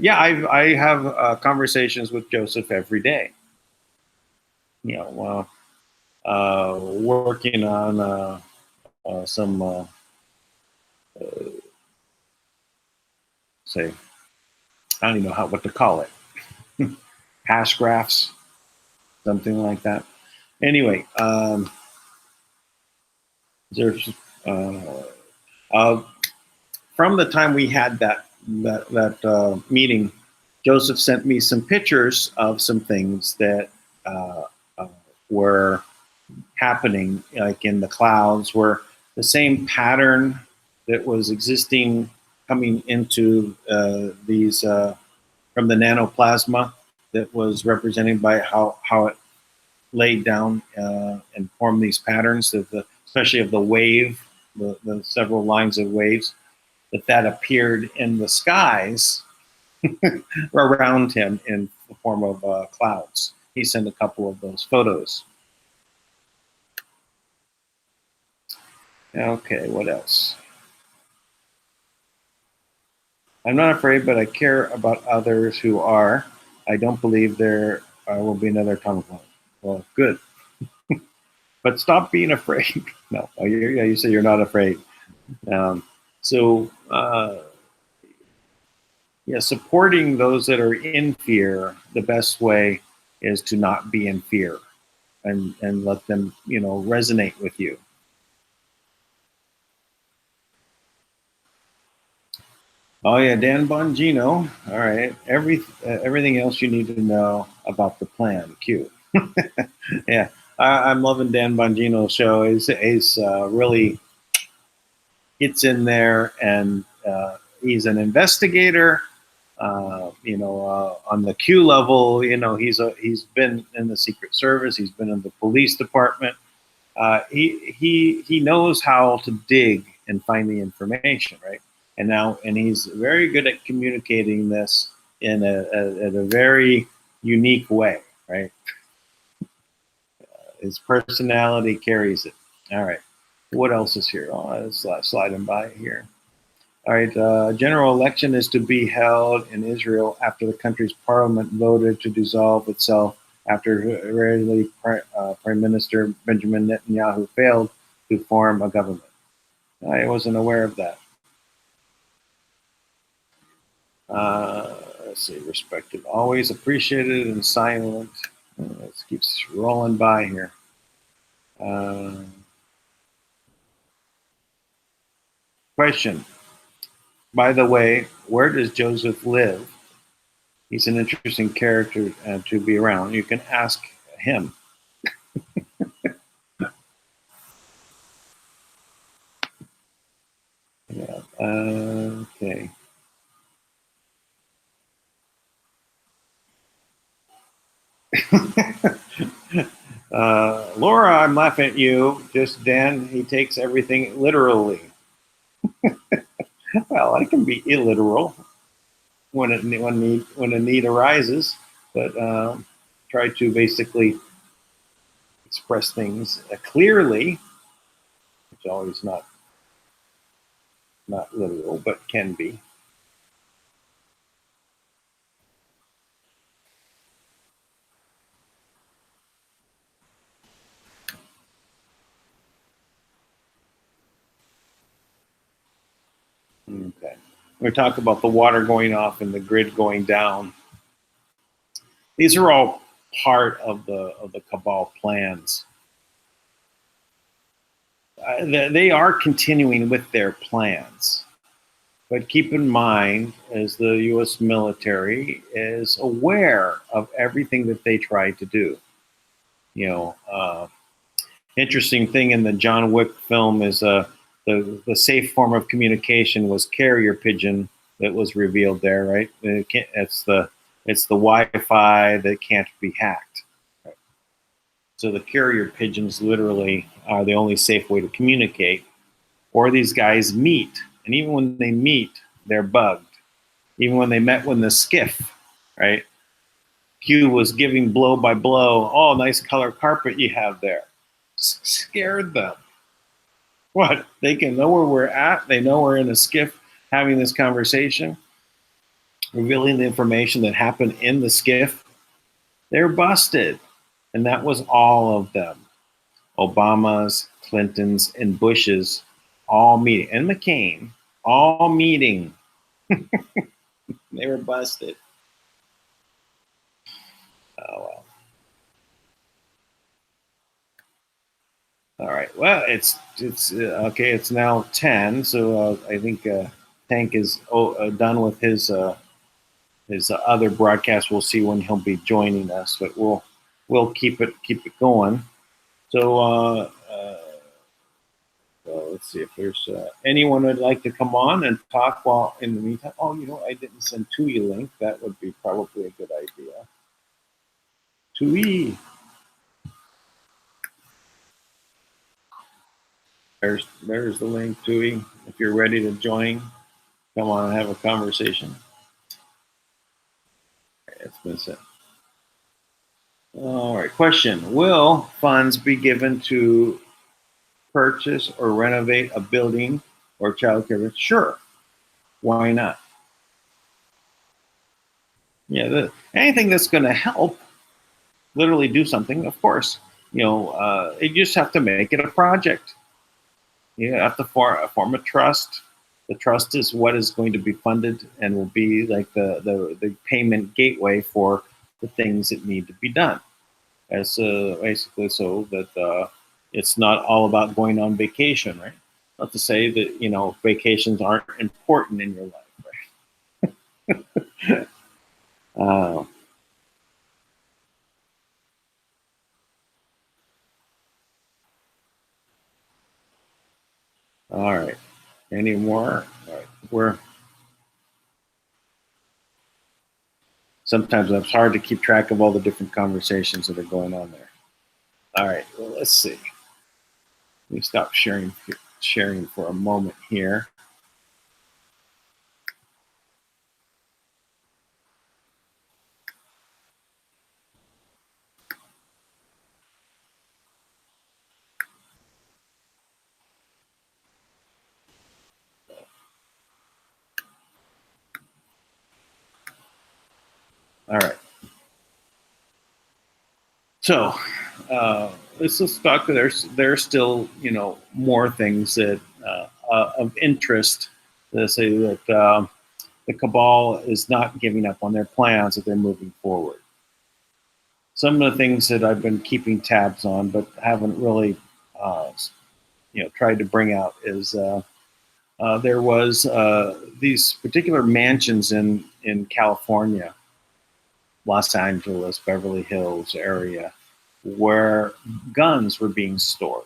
Speaker 1: Yeah, I have conversations with Joseph every day. Working on some, say, I don't even know what to call it. Hash graphs, something like that. Anyway, there's from the time we had that meeting, Joseph sent me some pictures of some things that were happening, like in the clouds, where the same pattern that was existing coming into these from the nanoplasma that was represented by how it laid down and formed these patterns, especially of the wave, the several lines of waves, that appeared in the skies around him in the form of clouds. He sent a couple of those photos. Okay, what else? I'm not afraid, but I care about others who are. I don't believe there will be another atomic bomb. Well, good. but stop being afraid. No, yeah, you say you're not afraid. So yeah, supporting those that are in fear, the best way is to not be in fear and let them, resonate with you. Oh yeah, Dan Bongino. All right, everything else you need to know about the plan. Q. Yeah, I'm loving Dan Bongino's show. He's really gets in there, and he's an investigator. On the Q level, he's been in the Secret Service. He's been in the police department. He knows how to dig and find the information, right? And he's very good at communicating this in a very unique way, right? His personality carries it. All right. What else is here? Oh, it's sliding by here. All right. General election is to be held in Israel after the country's parliament voted to dissolve itself after Israeli Prime Minister Benjamin Netanyahu failed to form a government. I wasn't aware of that. Let's see. Respected, always appreciated, and silent. Let's keep rolling by here. Question. By the way, where does Joseph live? He's an interesting character to be around. You can ask him. Yeah. Okay. Laura, I'm laughing at you. Just Dan, he takes everything literally. Well, I can be illiteral when a need arises, but try to basically express things clearly, which is always not literal, but can be. Okay. We talk about the water going off and the grid going down. These are all part of the cabal plans. They are continuing with their plans, but keep in mind, as the U.S. military is aware of everything that they try to do. Interesting thing in the John Wick film is the safe form of communication was carrier pigeon that was revealed there, right? It's the Wi-Fi that can't be hacked. Right? So the carrier pigeons literally are the only safe way to communicate. Or these guys meet, and even when they meet, they're bugged. Even when they met with the skiff, right? Q was giving blow by blow. Oh, nice color carpet you have there. Scared them. What? They can know where we're at. They know we're in a skiff having this conversation, revealing the information that happened in the skiff. They're busted. And that was all of them. Obama's, Clinton's, and Bush's all meeting. And McCain, all meeting. They were busted. Oh, well. All right. Well, it's okay. It's now 10, so I think Tank is done with his other broadcast. We'll see when he'll be joining us, but we'll keep it going. So let's see if there's anyone who'd like to come on and talk while in the meantime. Oh, I didn't send Tui a link. That would be probably a good idea. Tui. There's the link, Tui. If you're ready to join, come on and have a conversation. It's been sent. All right. Question: will funds be given to purchase or renovate a building or child care? Sure. Why not? Yeah. Anything that's going to help, literally do something, of course. you just have to make it a project. You have to form a trust. The trust is what is going to be funded and will be like the payment gateway for the things that need to be done. As basically so that it's not all about going on vacation, right? Not to say that vacations aren't important in your life, right? uh, all right. Any more? All right. Sometimes it's hard to keep track of all the different conversations that are going on there. All right. Well, let's see. Let me stop sharing for a moment here. All right. So let's just talk. There's still more things that of interest. Let's say that the cabal is not giving up on their plans, that they're moving forward. Some of the things that I've been keeping tabs on, but haven't really tried to bring out is there was these particular mansions in California, Los Angeles, Beverly Hills area, where guns were being stored.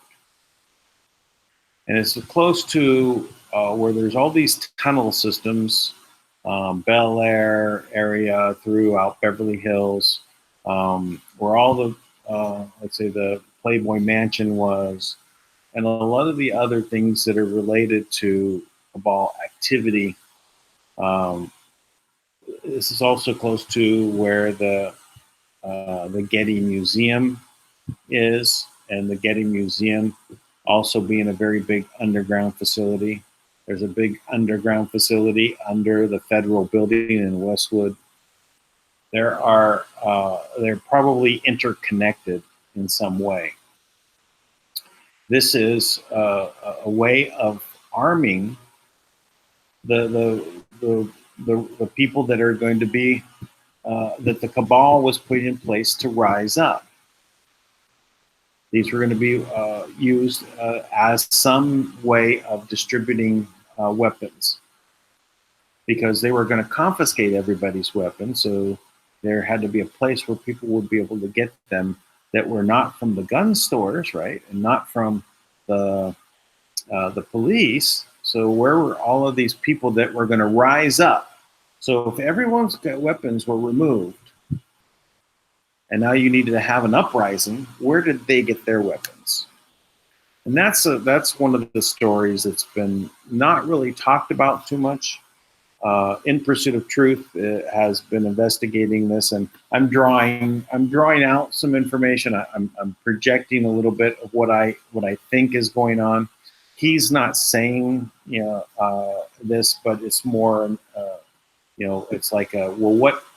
Speaker 1: And it's close to where there's all these tunnel systems, Bel Air area throughout Beverly Hills, where all the, let's say, the Playboy Mansion was, and a lot of the other things that are related to cabal activity. This is also close to where the Getty Museum is, and the Getty Museum also being a very big underground facility. There's a big underground facility under the federal building in Westwood. They're probably interconnected in some way. This is a way of arming the people that are going to be that the cabal was put in place to rise up. These were going to be used as some way of distributing weapons, because they were going to confiscate everybody's weapons. So there had to be a place where people would be able to get them that were not from the gun stores, right, and not from the police. So where were all of these people that were going to rise up? So if everyone's weapons were removed, and now you needed to have an uprising, where did they get their weapons? And that's one of the stories that's been not really talked about too much. In Pursuit of Truth has been investigating this, and I'm drawing out some information. I'm projecting a little bit of what I think is going on. He's not saying this, but it's more it's like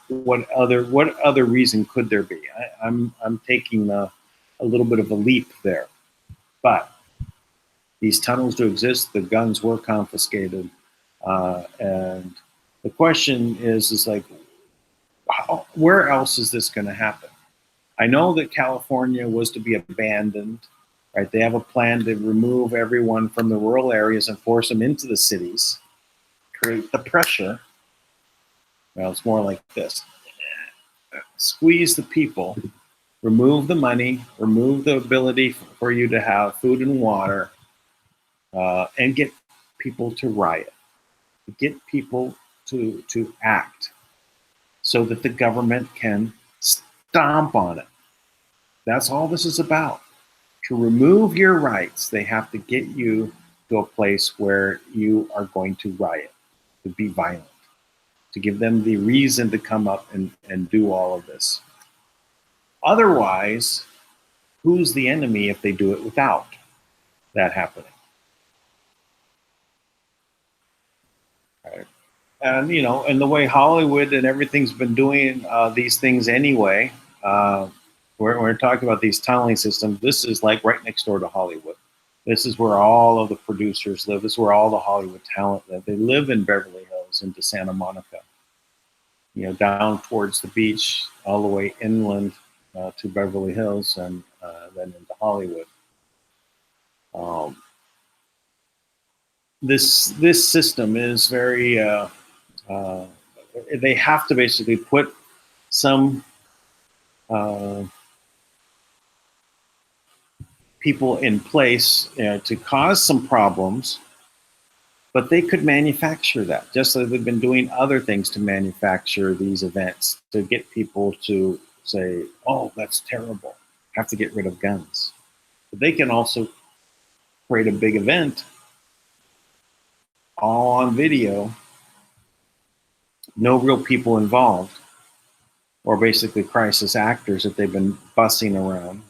Speaker 1: what other reason could there be? I'm taking a little bit of a leap there, but these tunnels do exist. The guns were confiscated, and the question is like, where else is this going to happen? I know that California was to be abandoned, right? They have a plan to remove everyone from the rural areas and force them into the cities, create the pressure. Well, it's more like this. Squeeze the people, remove the money, remove the ability for you to have food and water, and get people to riot, get people to act so that the government can stomp on it. That's all this is about. To remove your rights, they have to get you to a place where you are going to riot, to be violent, to give them the reason to come up and do all of this. Otherwise, who's the enemy if they do it without that happening? Right. And and the way Hollywood and everything's been doing these things anyway, we're talking about these tunneling systems. This is like right next door to Hollywood. This is where all of the producers live. This is where all the Hollywood talent live. They live in Beverly Hills into Santa Monica, down towards the beach, all the way inland to Beverly Hills, and then into Hollywood. This system is very. They have to basically put some people in place to cause some problems, but they could manufacture that, just like they've been doing other things to manufacture these events, to get people to say, oh, that's terrible, have to get rid of guns. But they can also create a big event, all on video, no real people involved, or basically crisis actors that they've been bussing around.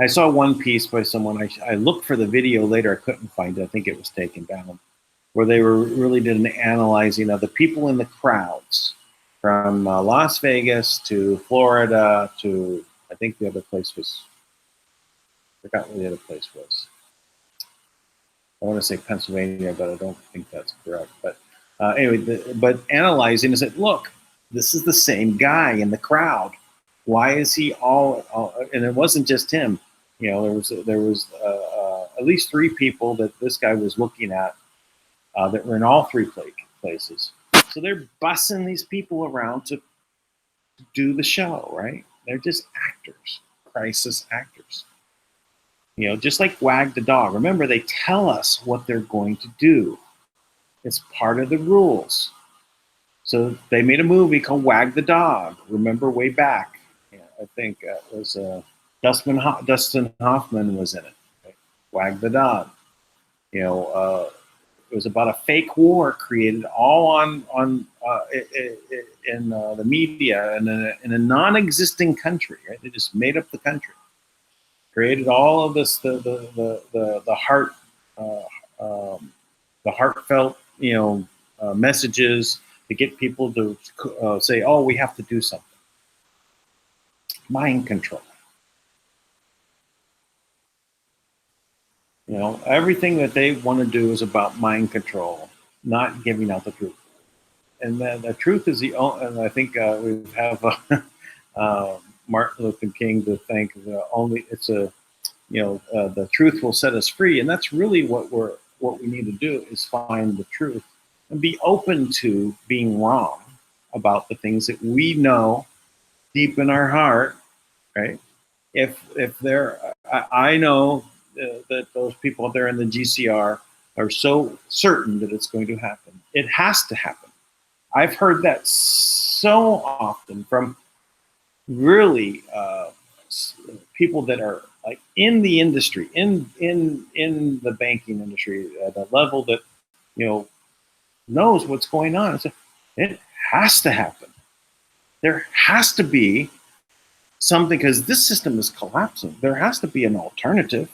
Speaker 1: I saw one piece by someone, I looked for the video later, I couldn't find it, I think it was taken down, where they were really did an analyzing of the people in the crowds from Las Vegas to Florida to, I think the other place was, I forgot where the other place was. I want to say Pennsylvania, but I don't think that's correct. But anyway, but analyzing is that, look, this is the same guy in the crowd. Why is he all and it wasn't just him. There was at least 3 people that this guy was looking at that were in all 3 places. So they're bussing these people around to do the show, right? They're just actors, crisis actors. Just like Wag the Dog. Remember, they tell us what they're going to do. It's part of the rules. So they made a movie called Wag the Dog. Remember, way back, I think it was Dustin Hoffman was in it. Right? Wag the Dog. It was about a fake war created all in the media in a non-existing country. Right? They just made up the country, created all of this the heartfelt messages to get people to say, oh, we have to do something. Mind control. Everything that they want to do is about mind control, not giving out the truth. And the truth is and I think we have Martin Luther King to thank. The truth will set us free, and that's really what we need to do is find the truth and be open to being wrong about the things that we know deep in our heart, right? I know that those people out there in the GCR are so certain that it's going to happen. It has to happen. I've heard that so often from really people that are like in the industry, in the banking industry, at a level that knows what's going on. It has to happen. There has to be something, because this system is collapsing. There has to be an alternative.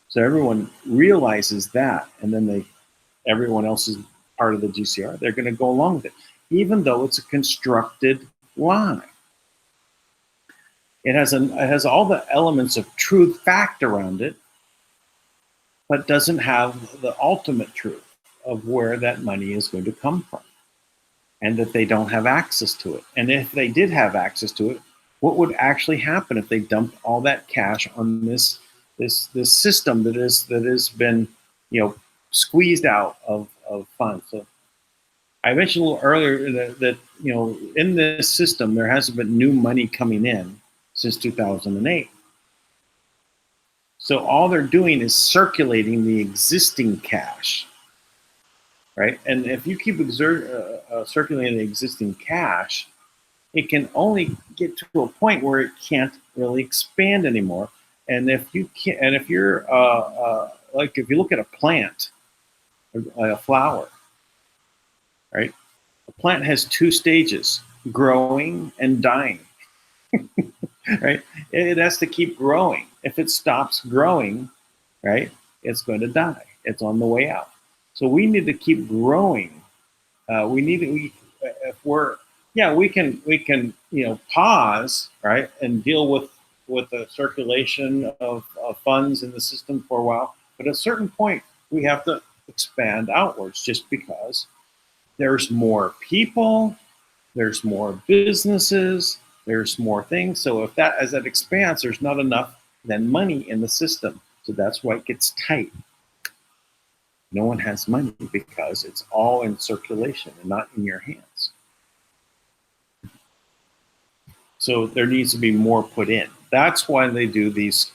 Speaker 1: So everyone realizes that, and then everyone else is part of the GCR. They're going to go along with it, even though it's a constructed lie. It has all the elements of truth, fact around it, but doesn't have the ultimate truth of where that money is going to come from, and that they don't have access to it. And if they did have access to it, what would actually happen if they dumped all that cash on this system that has been squeezed out of funds? So I mentioned a little earlier that in this system there hasn't been new money coming in since 2008. So all they're doing is circulating the existing cash, right? And if you keep circulating the existing cash, it can only get to a point where it can't really expand anymore. And if you can, and if you're like if you look at a plant, a flower, right? A plant has 2 stages: growing and dying. Right? It has to keep growing. If it stops growing, right, it's going to die. It's on the way out. So we need to keep growing. If we're yeah, we can pause, right, and deal with the circulation of funds in the system for a while. But at a certain point, we have to expand outwards, just because there's more people, there's more businesses, there's more things. So if that as that expands, there's not enough then money in the system. So that's why it gets tight. No one has money because it's all in circulation and not in your hands. So there needs to be more put in. That's why they do these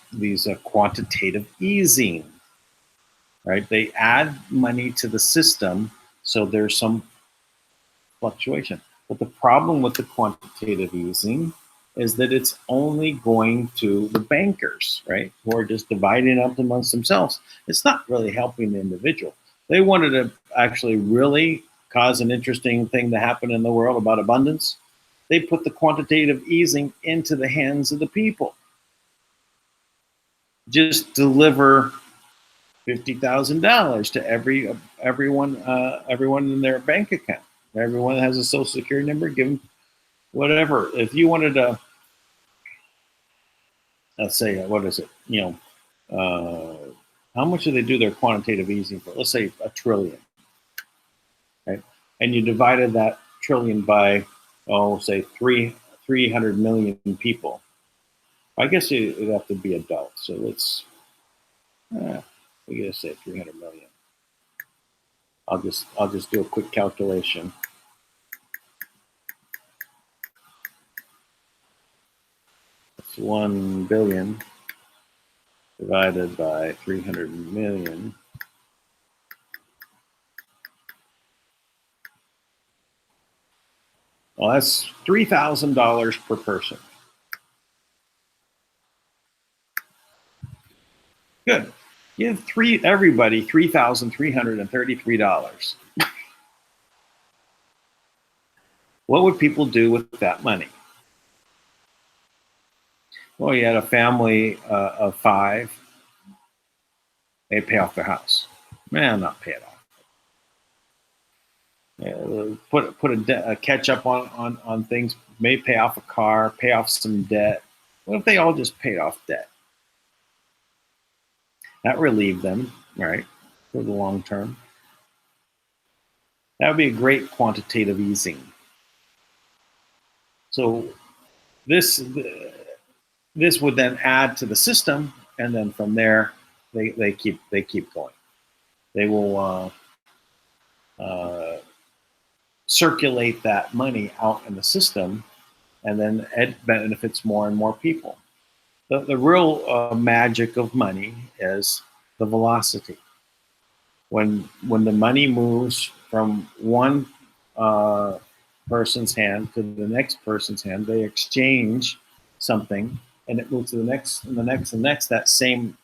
Speaker 1: quantitative easing, right? They add money to the system, so there's some fluctuation. But the problem with the quantitative easing is that it's only going to the bankers, right, who are just dividing up amongst themselves. It's not really helping the individual. They wanted to actually really cause an interesting thing to happen in the world about abundance. They put the quantitative easing into the hands of the people. Just deliver $50,000 to everyone in their bank account. Everyone that has a social security number, give them whatever. If you wanted to, let's say, what is it? How much do they do their quantitative easing for? Let's say $1 trillion, right? And you divided that trillion by, say 300 million people. I guess it'd have to be adults. So let's, we gotta say 300 million. I'll just do a quick calculation. That's 1 billion divided by 300 million. Well, that's $3,000 per person. Good. Give everybody $3,333. What would people do with that money? Well, you had a family of 5. They pay off their house. Man, not pay it off. Put a catch up on things. May pay off a car, pay off some debt. What if they all just paid off debt? That relieved them, right, for the long term. That would be a great quantitative easing. So this would then add to the system, and then from there they keep going. They will circulate that money out in the system, and then it benefits more and more people. The real magic of money is the velocity. When the money moves from one person's hand to the next person's hand, they exchange something, and it moves to the next and the next and next. That same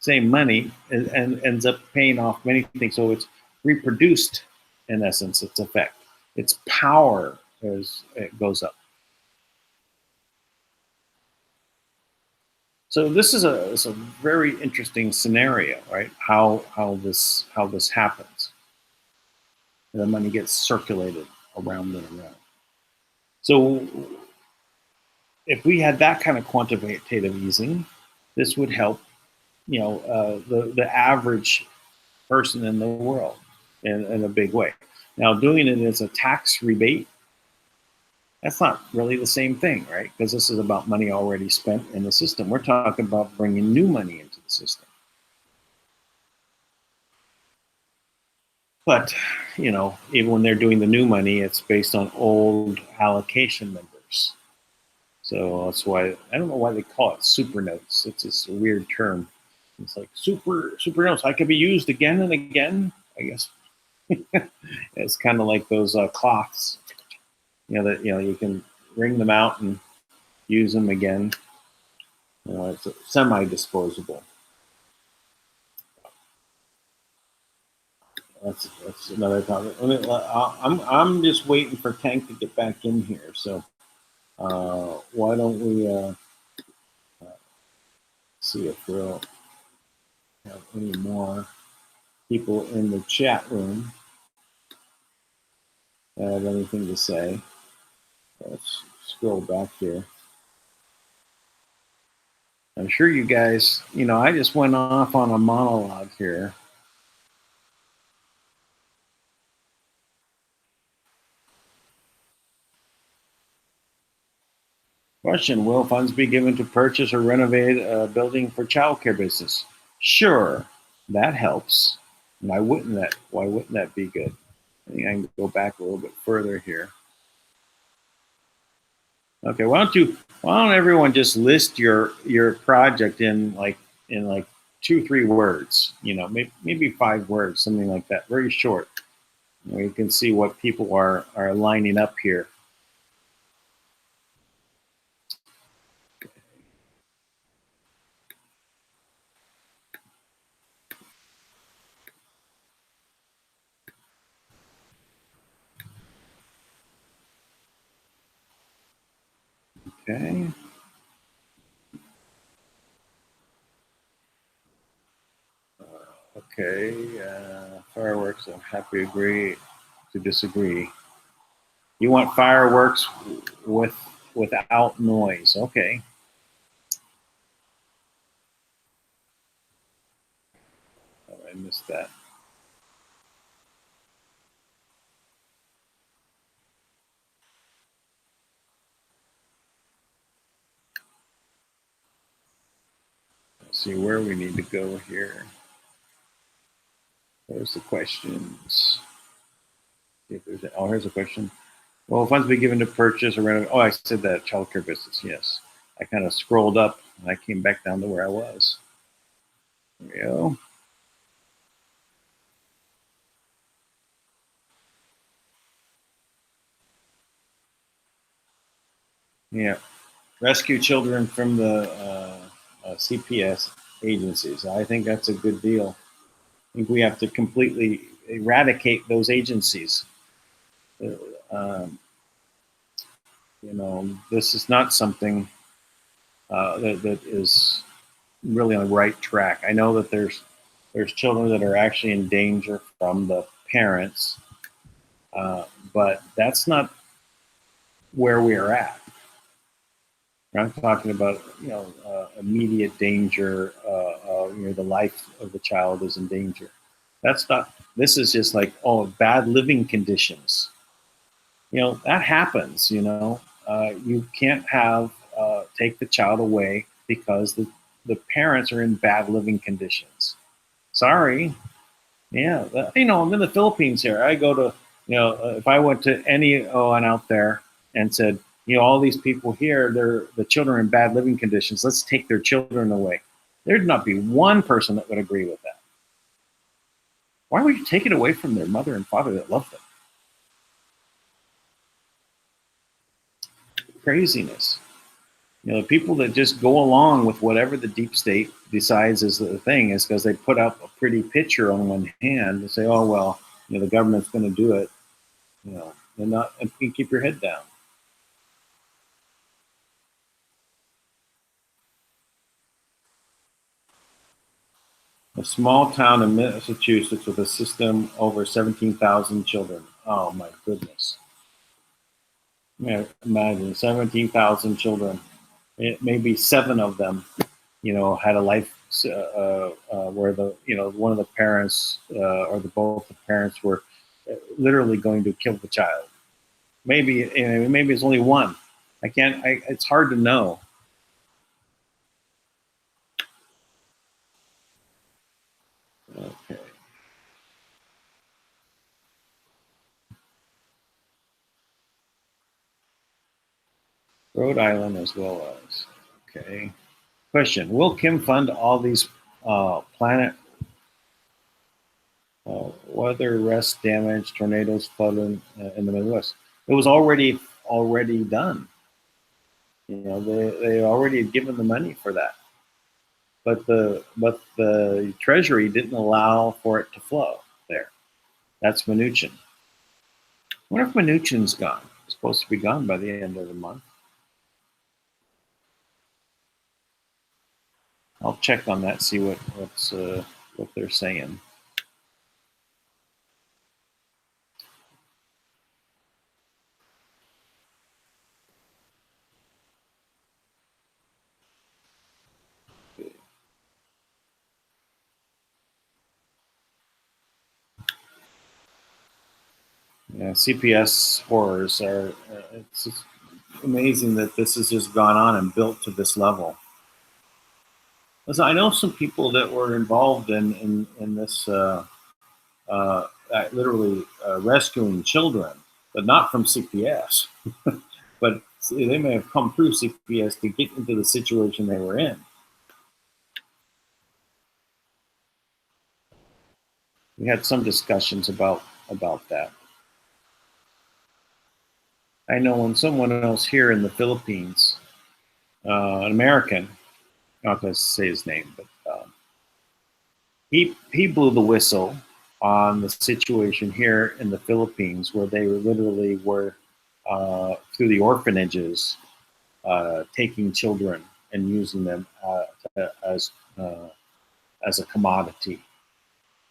Speaker 1: money and ends up paying off many things. So it's reproduced, in essence, its effect. Its power it goes up. So this is a very interesting scenario, right? How this happens. The money gets circulated around and around. So if we had that kind of quantitative easing, this would help, the average person in the world in a big way. Now, doing it as a tax rebate, that's not really the same thing, right? Because this is about money already spent in the system. We're talking about bringing new money into the system. But, even when they're doing the new money, it's based on old allocation numbers. So that's why, I don't know why they call it super notes. It's just a weird term. It's like super notes. I could be used again and again, I guess. It's kind of like those cloths. That you can wring them out and use them again. It's semi-disposable. That's another topic. I'm just waiting for Tank to get back in here. So why don't we see if we'll have any more people in the chat room that have anything to say. Let's scroll back here. I'm sure you guys, I just went off on a monologue here. Question, will funds be given to purchase or renovate a building for childcare business? Sure, that helps. Why wouldn't that be good? I think I can go back a little bit further here. Okay, why don't everyone just list your project in like 2-3 words, maybe 5 words, something like that, very short. You can see what people are lining up here. Okay. Okay. Fireworks. I'm happy to disagree. You want fireworks without noise? Okay. Oh, I missed that. Let's see where we need to go here. There's the questions. Here's a question. Well, funds be given to purchase or renovate. Oh, I said that childcare business. Yes, I kind of scrolled up and I came back down to where I was. There we go. Yeah, rescue children from the CPS agencies. I think that's a good deal. I think we have to completely eradicate those agencies. This is not something that is really on the right track. I know that there's children that are actually in danger from the parents, but that's not where we are at. I'm talking about immediate danger. The life of the child is in danger. That's not. This is just like bad living conditions. That happens. You can't take the child away because the parents are in bad living conditions. Sorry. Yeah. I'm in the Philippines here. I go to if I went to anyone out there and said, all these people here, the children are in bad living conditions. Let's take their children away. There'd not be one person that would agree with that. Why would you take it away from their mother and father that love them? Craziness. The people that just go along with whatever the deep state decides is the thing is because they put up a pretty picture on one hand and say, oh, well, the government's going to do it. They're not, and you keep your head down. A small town in Massachusetts with a system over 17,000 children. Oh my goodness. Imagine 17,000 children. Maybe 7 of them, had a life where one of the parents or both the parents were literally going to kill the child. Maybe it's only one. It's hard to know. Okay. Rhode Island as well as. Okay. Question, will Kim fund all these planet weather, rest, damage, tornadoes, flooding in the Midwest? It was already done. They already had given the money for that. But the Treasury didn't allow for it to flow there. That's Mnuchin. I wonder if Mnuchin's gone. It's supposed to be gone by the end of the month. I'll check on that, see what they're saying. CPS horrors are. It's just amazing that this has just gone on and built to this level. Listen, I know some people that were involved in this, literally rescuing children, but not from CPS. But they may have come through CPS to get into the situation they were in. We had some discussions about that. I know when someone else here in the Philippines, an American, not going to say his name, but he blew the whistle on the situation here in the Philippines, where they literally were through the orphanages taking children and using them as a commodity.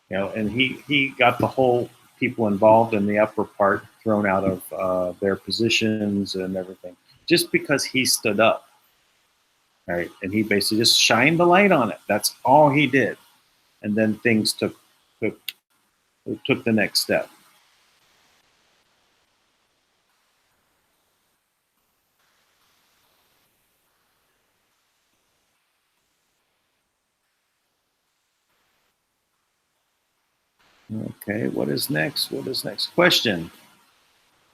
Speaker 1: And he got the whole people involved in the upper part thrown out of their positions and everything, just because he stood up, right? And he basically just shined the light on it. That's all he did, and then things took the next step. Okay, what is next? Question: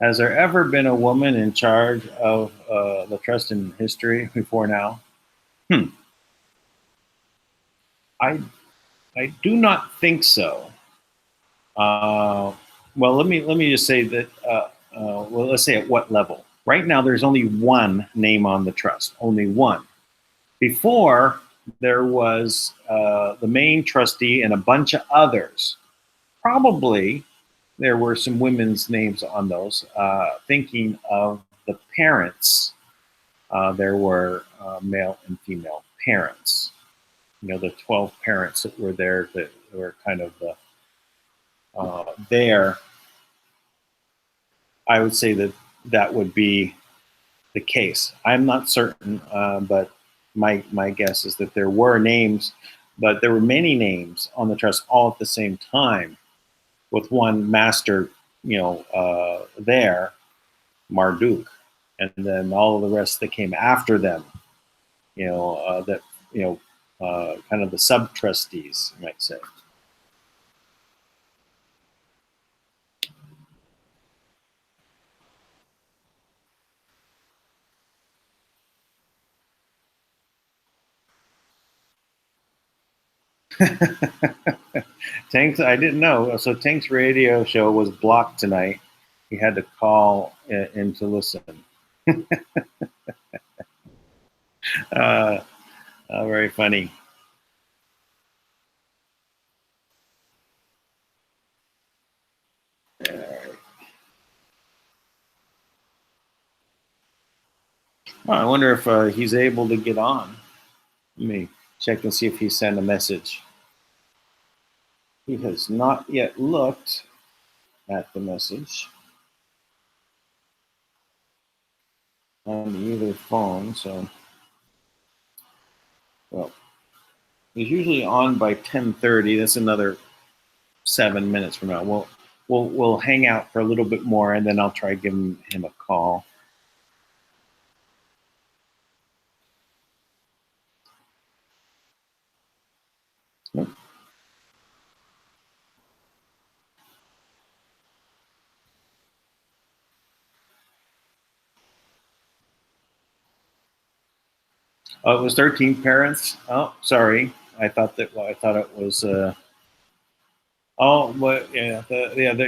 Speaker 1: has there ever been a woman in charge of the trust in history before now? I do not think so. Well, let me just say that. Well, let's say at what level. Right now, there's only one name on the trust. Only one. Before, there was the main trustee and a bunch of others. Probably there were some women's names on those. Thinking of the parents, there were male and female parents. The 12 parents that were there that were kind of there. I would say that would be the case. I'm not certain, but my guess is that there were names, but there were many names on the trust all at the same time, with one master, there, Marduk, and then all of the rest that came after them, kind of the sub trustees, you might say. Tank's, I didn't know. So Tank's radio show was blocked tonight. He had to call in to listen. Very funny. I wonder if he's able to get on. Let me check and see if he sent a message. He has not yet looked at the message on either phone, so well, he's usually on by 10:30. That's another 7 minutes from now. We'll hang out for a little bit more, and then I'll try giving him a call. Yep. Oh, it was 13 parents. Oh, sorry. I thought it was.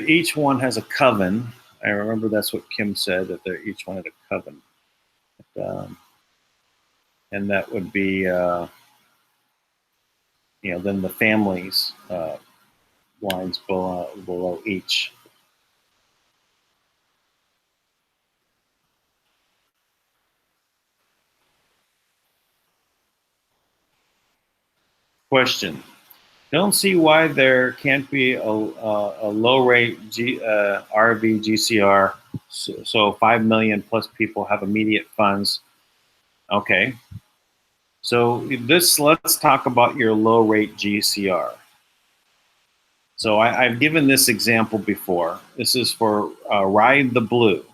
Speaker 1: Each one has a coven. I remember that's what Kim said, that each one had a coven, and that would be, then the families lines below each. Question: don't see why there can't be a low rate RV GCR. So 5 million plus people have immediate funds. Okay. So let's talk about your low rate GCR. So I've given this example before. This is for Ride the Blue.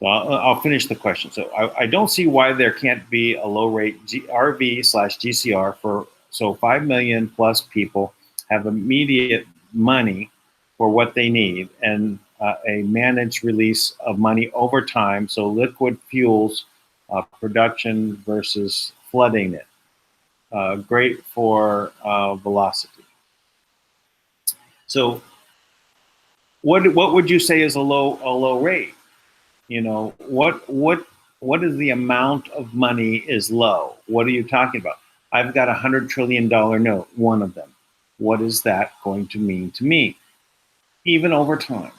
Speaker 1: Well, I'll finish the question. So I don't see why there can't be a low rate RV/GCR so 5 million plus people have immediate money for what they need and a managed release of money over time. So liquid fuels production versus flooding it. Great for velocity. So what would you say is a low rate? You know, what is the amount of money is low? What are you talking about? I've got $100 trillion note, one of them. What is that going to mean to me? Even over time.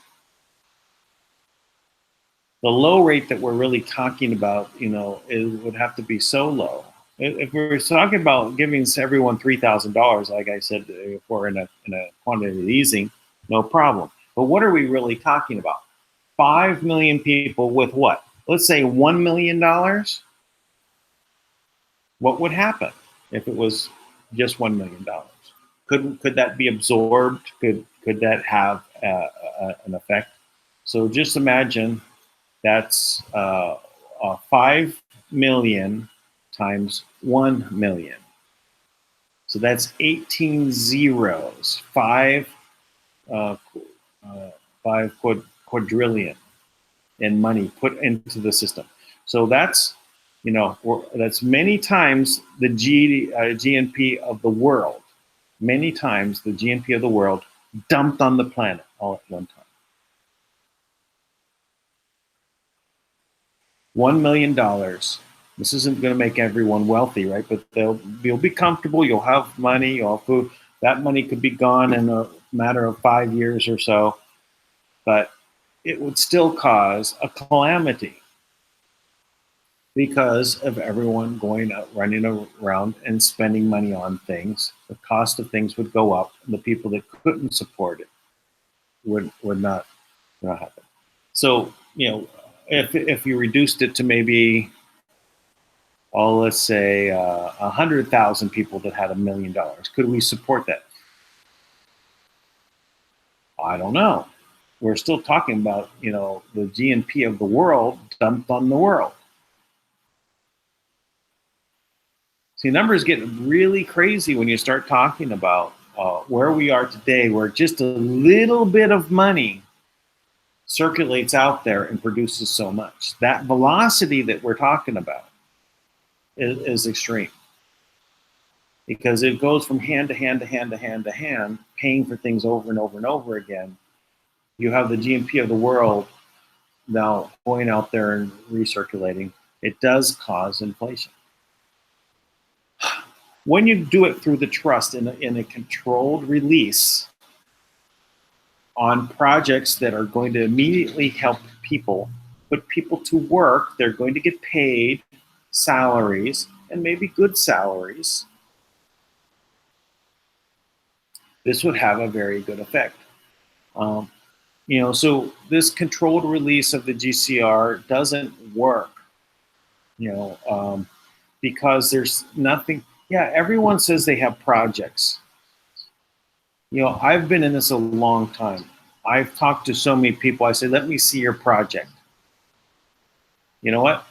Speaker 1: The low rate that we're really talking about, you know, would have to be so low. If we're talking about giving everyone $3,000, like I said before, in a quantitative easing, no problem. But what are we really talking about? 5 million people with what? Let's say $1 million. What would happen if it was just $1 million? Could that be absorbed? Could that have an effect? So just imagine that's 5 million times 1 million. So that's 18 zeros. Five quadrillion in money put into the system. So that's, you know, that's many times the GNP of the world. Many times the GNP of the world dumped on the planet all at one time. $1 million. This isn't going to make everyone wealthy, right? But you'll be comfortable. You'll have money. You'll have food. That money could be gone in a matter of 5 years or so, but it would still cause a calamity because of everyone going out, running around and spending money on things. The cost of things would go up, and the people that couldn't support it would not happen. So, you know, if you reduced it to maybe, let's say 100,000 people that had $1 million, could we support that? I don't know. We're still talking about, you know, the GNP of the world dumped on the world. See, numbers get really crazy when you start talking about where we are today, where just a little bit of money circulates out there and produces so much. That velocity that we're talking about is extreme, because it goes from hand to hand to hand to hand to hand, paying for things over and over and over again. You have the GNP of the world now going out there and recirculating. It does cause inflation. When you do it through the trust in a controlled release on projects that are going to immediately help people, put people to work, they're going to get paid salaries, and maybe good salaries, this would have a very good effect. You know, so this controlled release of the GCR doesn't work, you know, because there's nothing. Yeah, everyone says they have projects. You know, I've been in this a long time. I've talked to so many people. I say, let me see your project. You know what?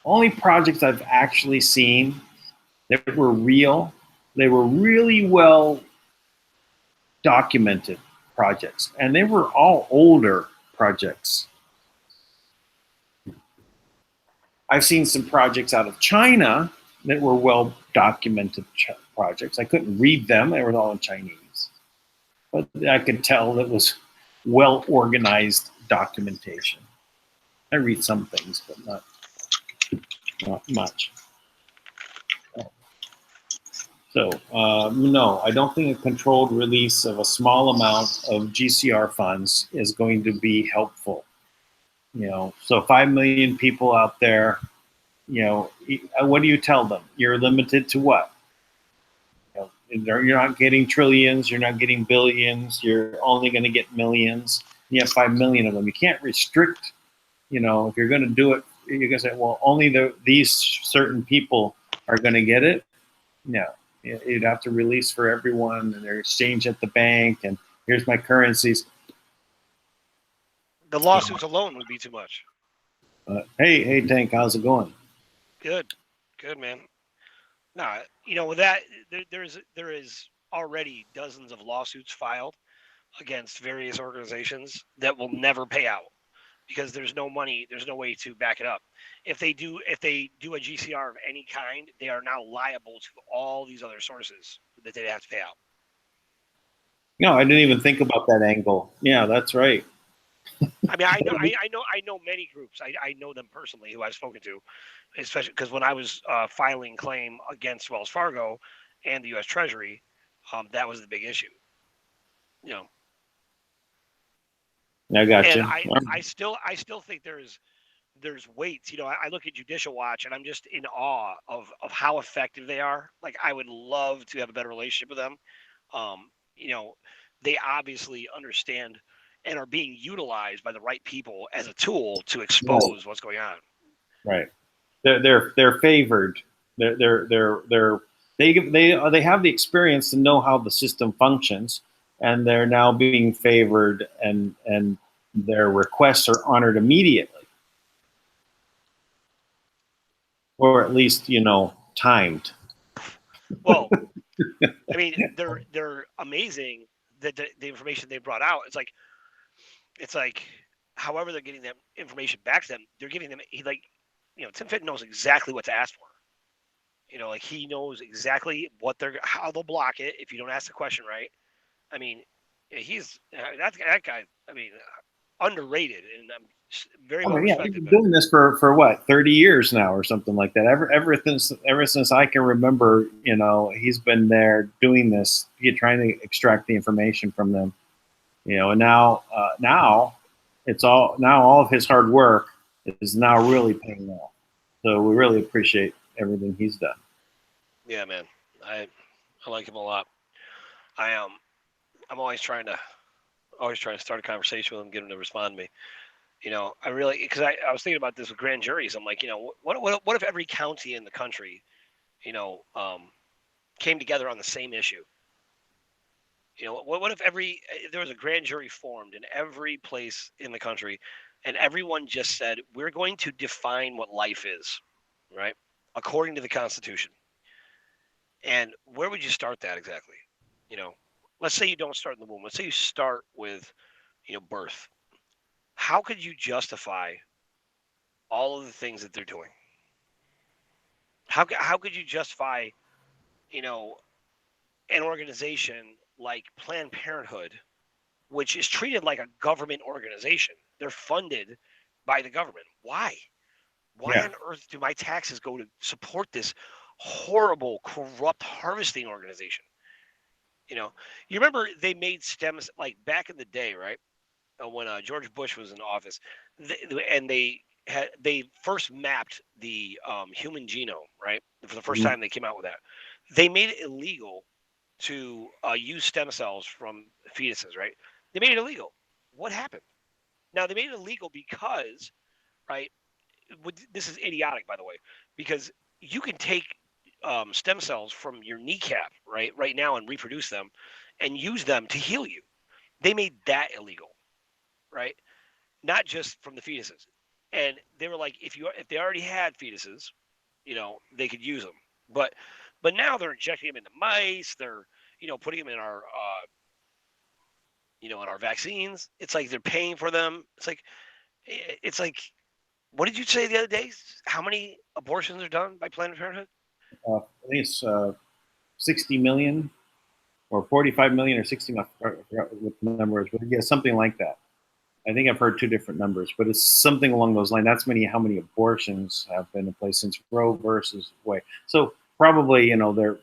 Speaker 1: Only projects I've actually seen that were real, they were really well documented projects, and they were all older projects. I've seen some projects out of China that were well documented projects. I couldn't read them, they were all in Chinese, but I could tell it was well organized documentation. I read some things, but not much. So no, I don't think a controlled release of a small amount of GCR funds is going to be helpful. You know, so 5 million people out there, you know, what do you tell them? You're limited to what? You know, you're not getting trillions, you're not getting billions, you're only going to get millions. You have 5 million of them. You can't restrict, you know, if you're going to do it, you're going to say, well, only these certain people are going to get it. No. you'd have to release for everyone, and they're exchanged at the bank, and here's my currencies.
Speaker 7: The lawsuits alone would be too much.
Speaker 1: Hey, Tank, how's it going?
Speaker 7: Good, man. No, with that, there is already dozens of lawsuits filed against various organizations that will never pay out because there's no money, there's no way to back it up. If they do a GCR of any kind, they are now liable to all these other sources that they have to pay out.
Speaker 1: No, I didn't even think about that angle. Yeah, that's right.
Speaker 7: I mean, I know many groups. I know them personally who I've spoken to, especially because when I was filing claim against Wells Fargo and the U.S. Treasury, that was the big issue.
Speaker 1: I got you.
Speaker 7: And I still think there's weights. I look at Judicial Watch and I'm just in awe of how effective they are. Like I would love to have a better relationship with them. They obviously understand and are being utilized by the right people as a tool to expose what's going on.
Speaker 1: Right. They're favored. They have the experience to know how the system functions, and they're now being favored, and their requests are honored immediately, or at least timed.
Speaker 7: Well, I mean, they're amazing that the information they brought out. It's like, however they're getting that information back to them, they're giving them. Tim Fitton knows exactly what to ask for. He knows exactly how they'll block it if you don't ask the question right. I mean, he's that guy. I mean, underrated and very well respected.
Speaker 1: He's been doing this for what, 30 years now or something like that. Ever since I can remember, he's been there doing this, trying to extract the information from them. And now all of his hard work is now really paying off. So we really appreciate everything he's done.
Speaker 7: Yeah, man, I like him a lot. I'm always trying to start a conversation with him, get him to respond to me. I really, because I was thinking about this with grand juries. I'm like, what if every county in the country, came together on the same issue? What if there was a grand jury formed in every place in the country, and everyone just said, we're going to define what life is, right, according to the Constitution. And where would you start that exactly? Let's say you don't start in the womb. Let's say you start with, birth. How could you justify all of the things that they're doing? How could you justify, an organization like Planned Parenthood, which is treated like a government organization? They're funded by the government. Why? Why on earth do my taxes go to support this horrible, corrupt harvesting organization? You remember they made stems like back in the day, right? When George Bush was in office, they first mapped the human genome, right? For the first time they came out with that. They made it illegal to use stem cells from fetuses, right? They made it illegal. What happened? Now they made it illegal because, right? This is idiotic, by the way, because you can take stem cells from your kneecap right now and reproduce them and use them to heal you. They made that illegal, right? Not just from the fetuses. And they were like, if they already had fetuses, they could use them. But now they're injecting them into mice. They're putting them in our in our vaccines. It's like they're paying for them. It's like what did you say the other day? How many abortions are done by Planned Parenthood?
Speaker 1: I think it's 60 million or 45 million or 60 million, what the number is, but yeah, something like that. I think I've heard two different numbers, but it's something along those lines. That's how many abortions have been in place since Roe versus Wade. So probably, they're,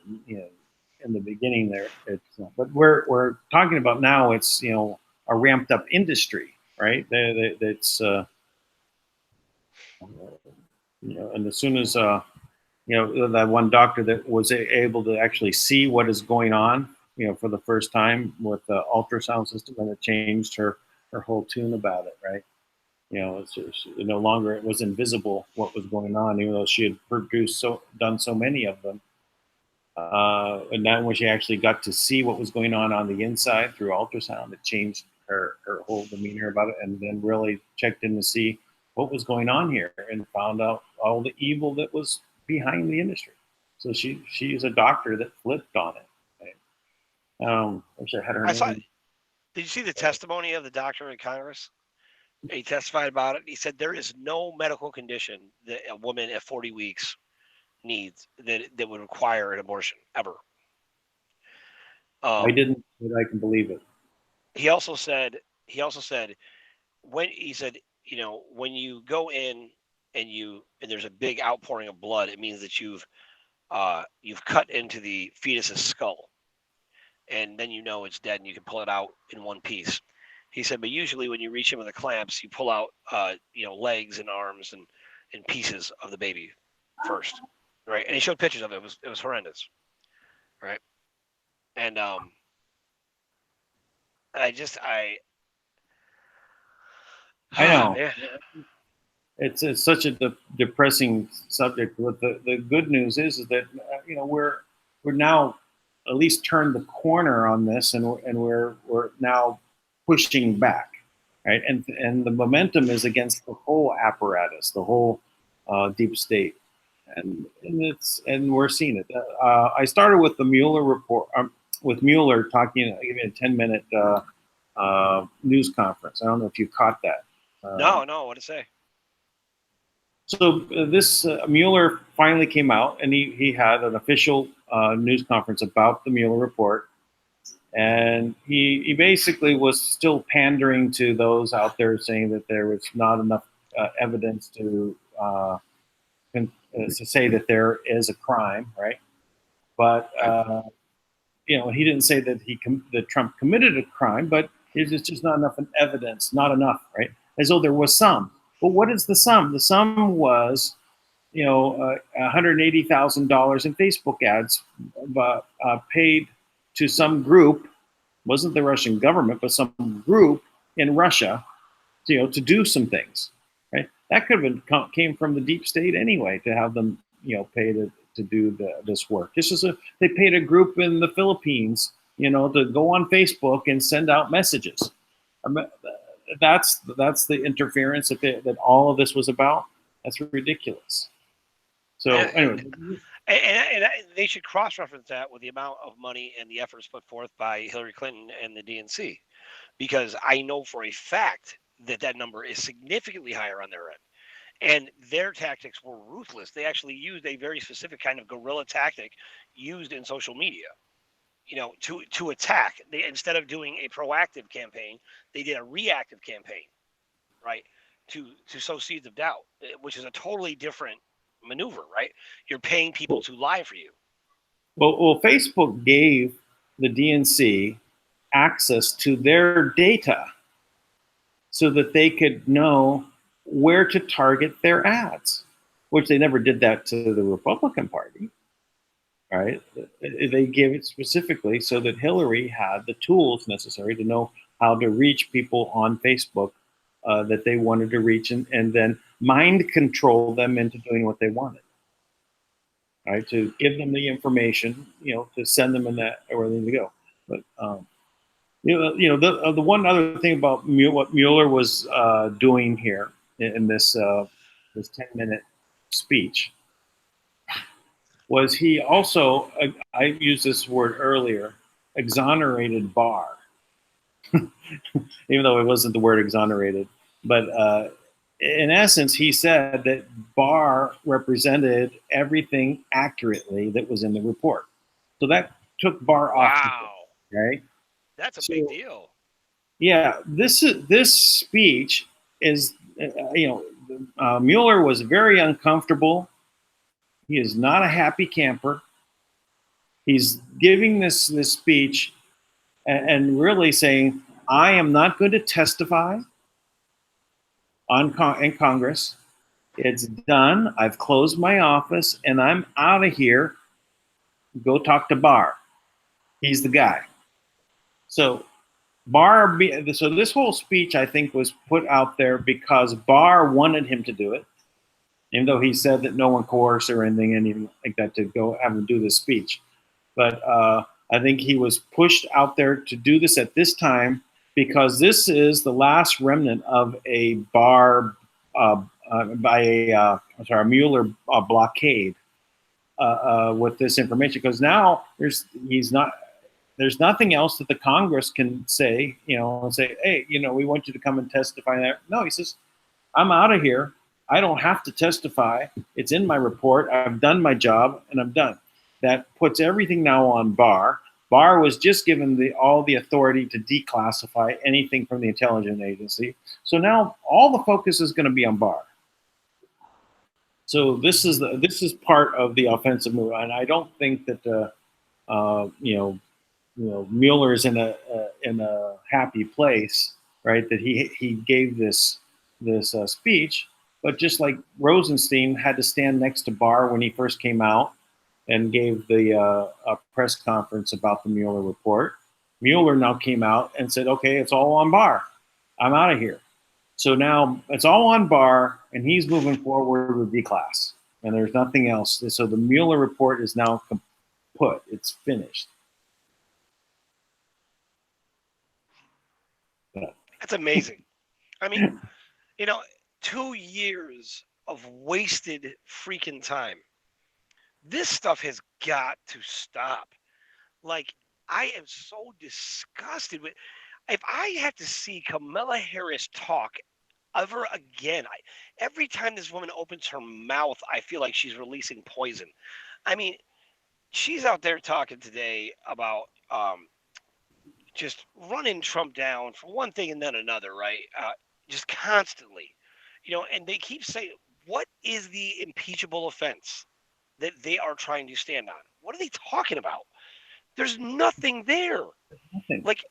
Speaker 1: in the beginning there, but we're talking about now, it's, a ramped up industry, right? It's, and as soon as, that one doctor that was able to actually see what is going on, for the first time with the ultrasound system, and it changed her whole tune about it, right? It's no longer, it was invisible what was going on, even though she had done so many of them. And then when she actually got to see what was going on the inside through ultrasound, it changed her whole demeanor about it, and then really checked in to see what was going on here and found out all the evil that was behind the industry. So she's a doctor that flipped on it. Right? I wish I had her
Speaker 7: I saw.
Speaker 1: name.
Speaker 7: Did you see the testimony of the doctor in Congress? He testified about it. He said there is no medical condition that a woman at 40 weeks needs that would require an abortion ever.
Speaker 1: I didn't, but I can believe it.
Speaker 7: He also said when you go in and there's a big outpouring of blood, it means that you've cut into the fetus's skull, and then it's dead and you can pull it out in one piece. He said, but usually when you reach in with the clamps, you pull out legs and arms and pieces of the baby first, right? And he showed pictures of it. It was horrendous, right? And I
Speaker 1: know.
Speaker 7: Yeah.
Speaker 1: It's such a depressing subject. But the good news is that we're now at least turned the corner on this, and we're now pushing back, right? And the momentum is against the whole apparatus, the whole deep state, and we're seeing it. I started with the Mueller report, with Mueller giving a 10-minute news conference. I don't know if you caught that.
Speaker 7: No, what to say?
Speaker 1: So this Mueller finally came out, and he had an official news conference about the Mueller report, and he basically was still pandering to those out there saying that there was not enough evidence to say that there is a crime, right? But he didn't say that that Trump committed a crime, but there's just not enough evidence, not enough, right? As though there was some. But what is the sum? The sum was, $180,000 in Facebook ads paid to some group, wasn't the Russian government, but some group in Russia, to do some things, right? That could have came from the deep state anyway, to have them, pay to do this work. They paid a group in the Philippines, to go on Facebook and send out messages. That's the interference that all of this was about. That's ridiculous. So anyway,
Speaker 7: and they should cross-reference that with the amount of money and the efforts put forth by Hillary Clinton and the DNC, because I know for a fact that number is significantly higher on their end, and their tactics were ruthless. They actually used a very specific kind of guerrilla tactic used in social media. To attack. They, instead of doing a proactive campaign, they did a reactive campaign, right? To sow seeds of doubt, which is a totally different maneuver, right? You're paying people to lie for you.
Speaker 1: Well, Facebook gave the DNC access to their data so that they could know where to target their ads, which they never did that to the Republican Party. Right? They gave it specifically so that Hillary had the tools necessary to know how to reach people on Facebook that they wanted to reach, and then mind control them into doing what they wanted. Right? To give them the information, to send them in that where they need to go. But the one other thing about what Mueller was doing here in this 10-minute speech was he also, I used this word earlier, exonerated Barr, even though it wasn't the word exonerated. But in essence, he said that Barr represented everything accurately that was in the report. So that took Barr off.
Speaker 7: Wow.
Speaker 1: Right?
Speaker 7: That's a big deal.
Speaker 1: Yeah, this speech is, Mueller was very uncomfortable. He is not a happy camper. He's giving this speech and really saying, I am not going to testify in Congress. It's done. I've closed my office and I'm out of here. Go talk to Barr. He's the guy. So so this whole speech, I think, was put out there because Barr wanted him to do it. Even though he said that no one coerced or anything like that to go have him do this speech. But I think he was pushed out there to do this at this time because this is the last remnant of a Barr by a Mueller blockade with this information. Because now there's nothing else that the Congress can say, and say, hey, we want you to come and testify. That no, he says, I'm out of here. I don't have to testify. It's in my report. I've done my job, and I'm done. That puts everything now on Barr. Barr was just given all the authority to declassify anything from the intelligence agency. So now all the focus is going to be on Barr. So this is part of the offensive move, and I don't think that Mueller is in a happy place, right? That he gave this speech, but just like Rosenstein had to stand next to Barr when he first came out and gave the press conference about the Mueller report. Mueller now came out and said, okay, it's all on Barr. I'm out of here. So now it's all on Barr, and he's moving forward with declass, and there's nothing else. So the Mueller report is now kaput. It's finished.
Speaker 7: That's amazing. I mean, 2 years of wasted freaking time. This stuff has got to stop. Like, I am so disgusted with. If I have to see Kamala Harris talk ever again, every time this woman opens her mouth, I feel like she's releasing poison. I mean, she's out there talking today about just running Trump down for one thing and then another, right? Just constantly, and they keep saying, what is the impeachable offense that they are trying to stand on? What are they talking about? There's nothing there.
Speaker 1: Nothing.
Speaker 7: Like,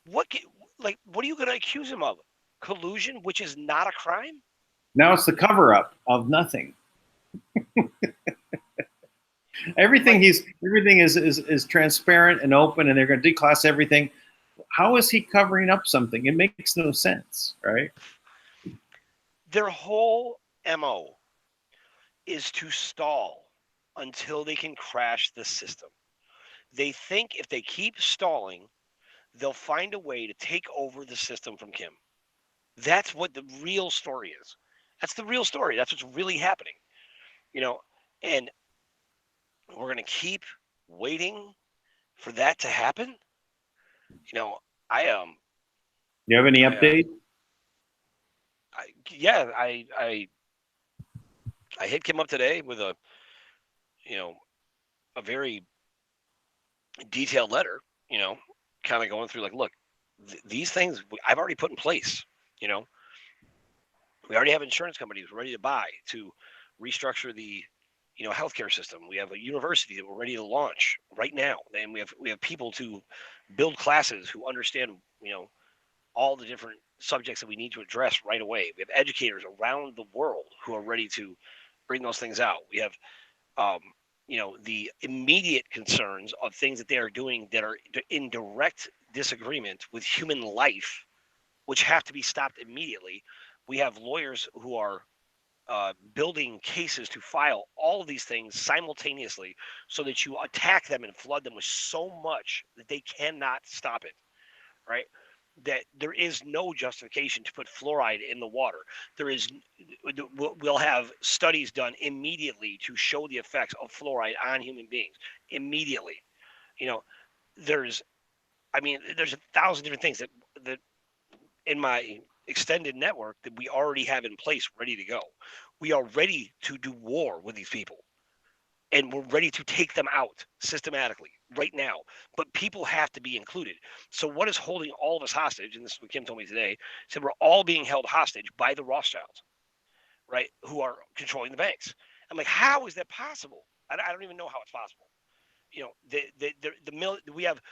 Speaker 7: what are you going to accuse him of? Collusion, which is not a crime?
Speaker 1: Now it's the cover-up of nothing. Everything is transparent and open, and they're going to declass everything. How is he covering up something? It makes no sense, right?
Speaker 7: Their whole MO is to stall until they can crash the system. They think if they keep stalling, they'll find a way to take over the system from Kim. That's what the real story is. That's the real story. That's what's really happening. And we're going to keep waiting for that to happen. I
Speaker 1: You have any update?
Speaker 7: I hit Kim up today with a very detailed letter, kind of going through like, look, these things I've already put in place. We already have insurance companies ready to buy to restructure the healthcare system. We have a university that we're ready to launch right now, and we have people to build classes who understand all the different subjects that we need to address right away. We have educators around the world who are ready to bring those things out. We have the immediate concerns of things that they are doing that are in direct disagreement with human life, which have to be stopped immediately. We have lawyers who are building cases to file all of these things simultaneously so that you attack them and flood them with so much that they cannot stop it, right? That there is no justification to put fluoride in the water. We'll have studies done immediately to show the effects of fluoride on human beings immediately. There's 1,000 different things that in my extended network that we already have in place, ready to go. We are ready to do war with these people, and we're ready to take them out systematically right now. But people have to be included. So what is holding all of us hostage, and this is what Kim told me today, said we're all being held hostage by the Rothschilds, right, who are controlling the banks. I'm like, how is that possible? I don't even know how it's possible. We have,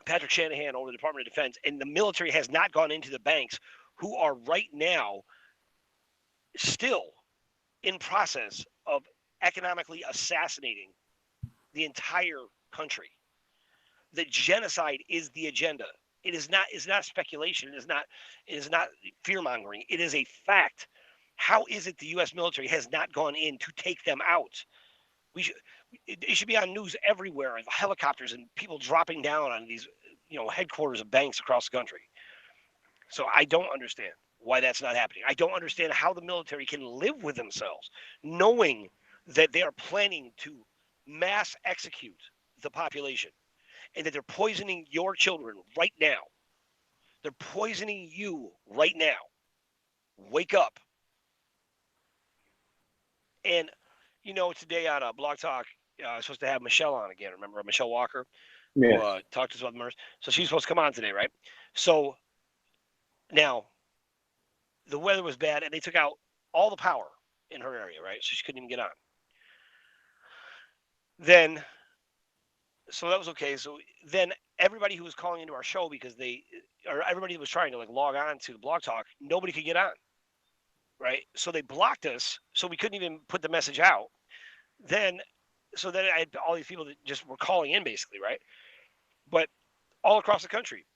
Speaker 7: Patrick Shanahan over the Department of Defense, and the military has not gone into the banks, who are right now still in process of economically assassinating the entire country. The genocide is the agenda. It is not speculation. It is not fear mongering. It is a fact. How is it the U.S. military has not gone in to take them out? It should be on news everywhere, and helicopters and people dropping down on these, headquarters of banks across the country. So I don't understand why that's not happening. I don't understand how the military can live with themselves, knowing that they are planning to mass execute the population and that they're poisoning your children right now. They're poisoning you right now. Wake up. And, today on Blog Talk, I was supposed to have Michelle on again. Remember Michelle Walker, who talked to us about the MERS? So she's supposed to come on today, right? So now the weather was bad, and they took out all the power in her area, right? So she couldn't even get on. So that was okay. So then everybody who was calling into our show because everybody was trying to log on to the Blog Talk, nobody could get on, right? So they blocked us, so we couldn't even put the message out. So then I had all these people that just were calling in basically, right? But all across the country,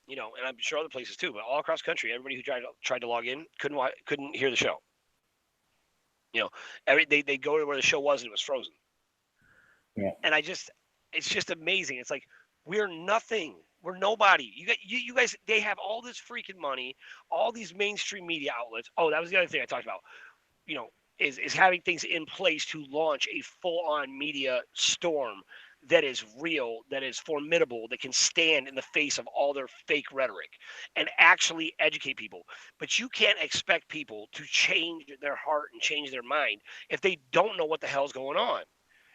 Speaker 7: and I'm sure other places too, but all across the country, everybody who tried to log in couldn't hear the show. They go to where the show was and it was frozen.
Speaker 1: Yeah.
Speaker 7: And it's just amazing. It's like we're nothing. We're nobody. You guys, they have all this freaking money, all these mainstream media outlets. Oh, that was the other thing I talked about. Is having things in place to launch a full-on media storm that is real, that is formidable, that can stand in the face of all their fake rhetoric and actually educate people. But you can't expect people to change their heart and change their mind if they don't know what the hell's going on.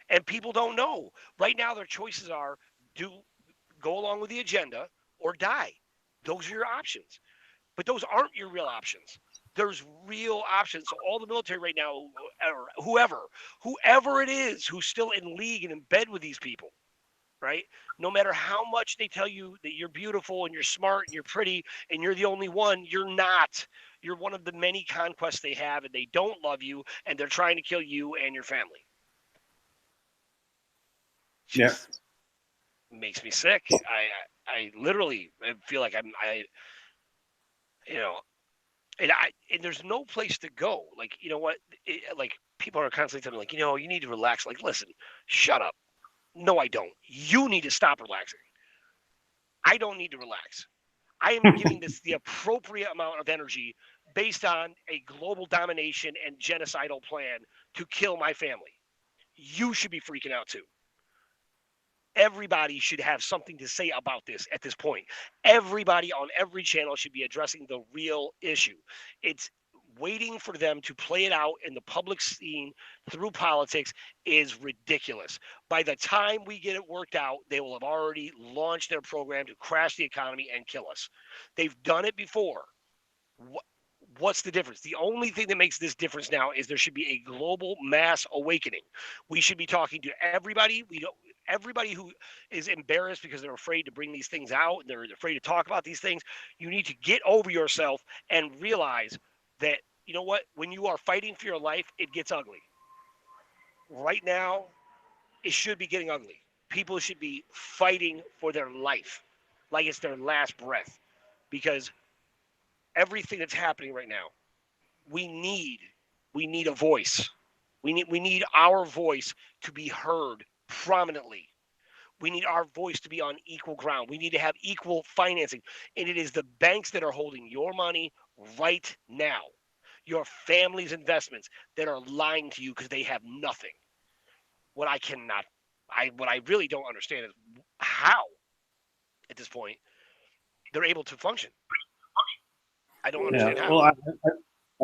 Speaker 7: And people don't know. Right now, their choices are go along with the agenda or die. Those are your options. But those aren't your real options. There's real options. So all the military right now, or whoever it is who's still in league and in bed with these people, right? No matter how much they tell you that you're beautiful and you're smart and you're pretty and you're the only one, you're not. You're one of the many conquests they have, and they don't love you, and they're trying to kill you and your family. Just makes me sick. I literally feel like and there's no place to go. People are constantly telling me, you need to relax. Listen, shut up. No, I don't. You need to stop relaxing. I don't need to relax. I am giving this the appropriate amount of energy based on a global domination and genocidal plan to kill my family. You should be freaking out too. Everybody should have something to say about this at this point. Everybody on every channel should be addressing the real issue. It's waiting for them to play it out in the public scene through politics is ridiculous. By the time we get it worked out, they will have already launched their program to crash the economy and kill us. They've done it before. What's the difference? The only thing that makes this difference now is there should be a global mass awakening. We should be talking to everybody. Everybody who is embarrassed because they're afraid to bring these things out and they're afraid to talk about these things. You need to get over yourself and realize that, when you are fighting for your life, it gets ugly. Right now, it should be getting ugly. People should be fighting for their life like it's their last breath, because everything that's happening right now, we need a voice. We need our voice to be heard prominently. We need our voice to be on equal ground. We need to have equal financing. And it is the banks that are holding your money right now, your family's investments, that are lying to you because they have nothing. What I really don't understand is how, at this point, they're able to function. I don't understand how.
Speaker 1: Well,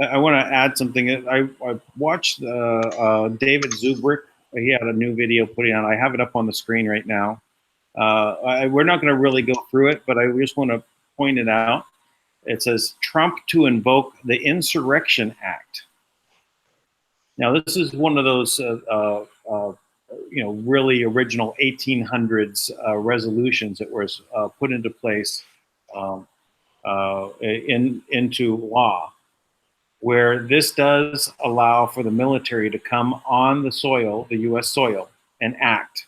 Speaker 1: I want to add something. I watched David Zubrick. He had a new video putting on. I have it up on the screen right now. We're not going to really go through it, but I just want to point it out. It says Trump to invoke the Insurrection Act. Now, this is one of those, really original 1800s resolutions that was put into place into law, where this does allow for the military to come on the soil, the U.S. soil, and act.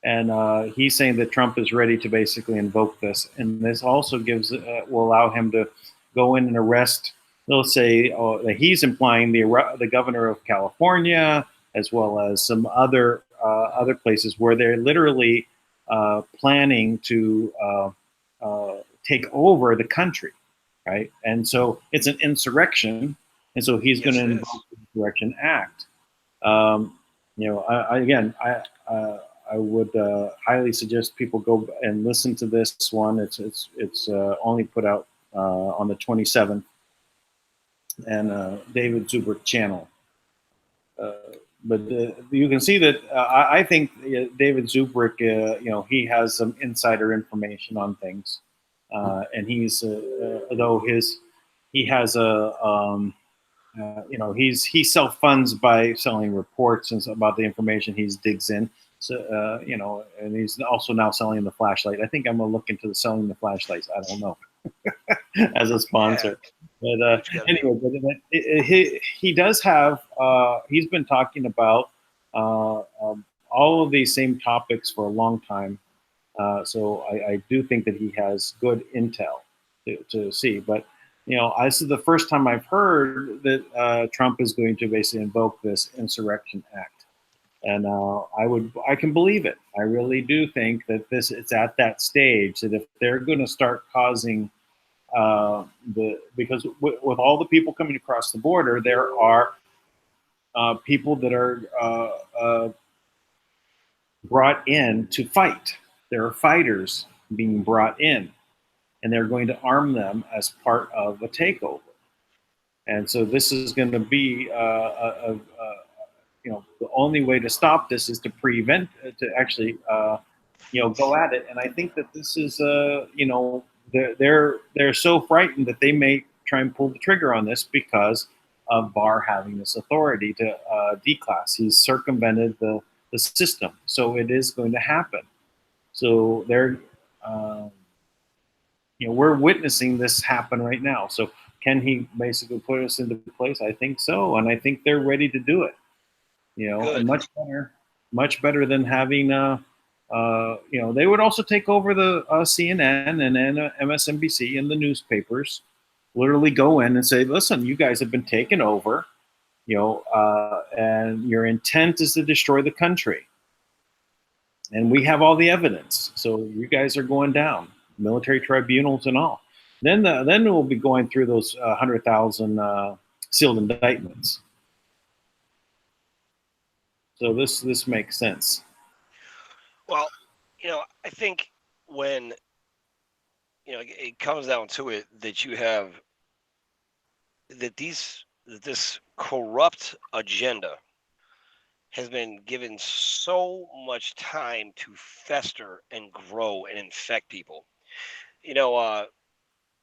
Speaker 1: And he's saying that Trump is ready to basically invoke this. And this also will allow him to go in and arrest, they'll say, that he's implying the governor of California, as well as some other places where they're literally planning to take over the country, right? And so it's an insurrection, and so he's going to invoke the Insurrection Act. I would highly suggest people go and listen to this one. It's only put out on the 27th, and David Zubrick channel. But you can see that I think David Zubrick, he has some insider information on things, and he's though he has a he self funds by selling reports and about the information he digs in. So and he's also now selling the flashlight. I think I'm gonna look into selling the flashlights. I don't know as a sponsor. Yeah. But anyway, he does have. He's been talking about all of these same topics for a long time. So I do think that he has good intel to see. But this is the first time I've heard that Trump is going to basically invoke this Insurrection Act, and I can believe it. I really do think that it's at that stage that if they're going to start causing because with all the people coming across the border, there are people that are brought in to fight. There are fighters being brought in, and they're going to arm them as part of a takeover. And so this is going to be, the only way to stop this is to prevent, to actually, go at it. And I think that this is, they're so frightened that they may try and pull the trigger on this because of Barr having this authority to declass. He's circumvented the system, so it is going to happen. So they're, we're witnessing this happen right now. So can he basically put us into place? I think so, and I think they're ready to do it. And much better than having. They would also take over the CNN and MSNBC and the newspapers. Literally go in and say, "Listen, you guys have been taken over, and your intent is to destroy the country, and we have all the evidence. So you guys are going down, military tribunals and all. Then we'll be going through those 100,000 sealed indictments. So this makes sense."
Speaker 7: Well, I think when it comes down to it that you have that this corrupt agenda has been given so much time to fester and grow and infect people.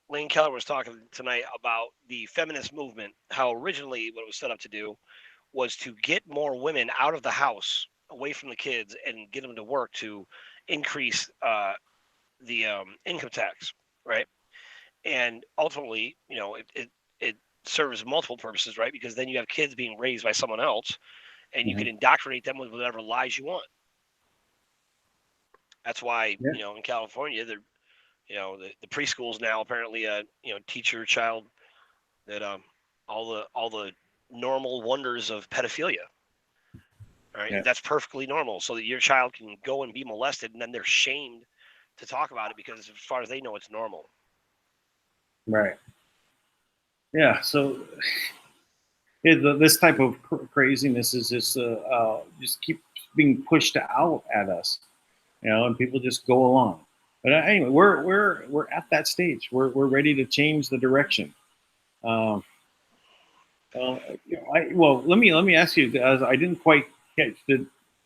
Speaker 7: Lane Keller was talking tonight about the feminist movement, how originally what it was set up to do was to get more women out of the house, away from the kids, and get them to work to increase the income tax, right? And ultimately, it serves multiple purposes, right? Because then you have kids being raised by someone else, and you can indoctrinate them with whatever lies you want. That's why, in California, the preschools now apparently, teach your child that all the normal wonders of pedophilia. All right, that's perfectly normal, so that your child can go and be molested, and then they're shamed to talk about it because, as far as they know, it's normal.
Speaker 1: Right. Yeah. So this type of craziness is just keep being pushed out at us, and people just go along. But anyway, we're at that stage. We're ready to change the direction. Let me ask you. I didn't quite catch.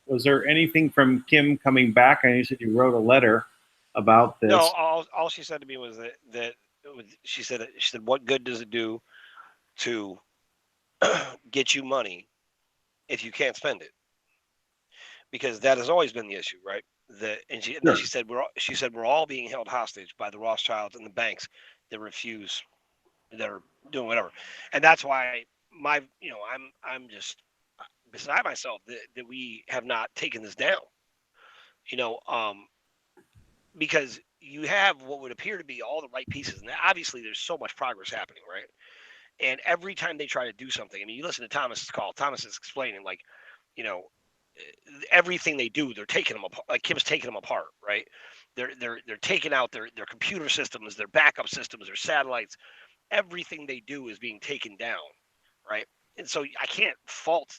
Speaker 1: Was there anything from Kim coming back? I know you said you wrote a letter about this.
Speaker 7: No, all she said to me was that she said, "What good does it do to get you money if you can't spend it?" Because that has always been the issue, right? Then she said we're all being held hostage by the Rothschilds and the banks that refuse, that are doing whatever, and that's why I'm just beside myself that we have not taken this down, because you have what would appear to be all the right pieces, and obviously there's so much progress happening, right? And every time they try to do something, I mean, you listen to Thomas's call. Thomas is explaining, like, everything they do, they're taking them apart. Like Kim's taking them apart, right? They're taking out their computer systems, their backup systems, their satellites. Everything they do is being taken down, right? And so I can't fault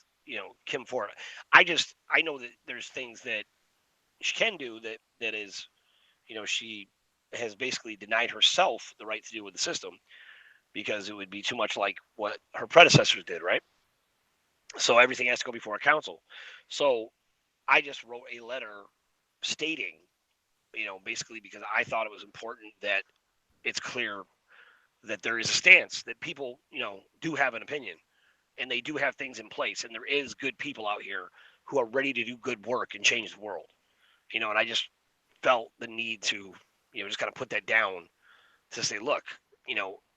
Speaker 7: Kim for it. I know that there's things that she can do that is, she has basically denied herself the right to do with the system because it would be too much like what her predecessors did, right? So everything has to go before a council. So I just wrote a letter stating, basically because I thought it was important that it's clear that there is a stance, that people, do have an opinion and they do have things in place. And there is good people out here who are ready to do good work and change the world, and I just felt the need to, just kind of put that down to say, look,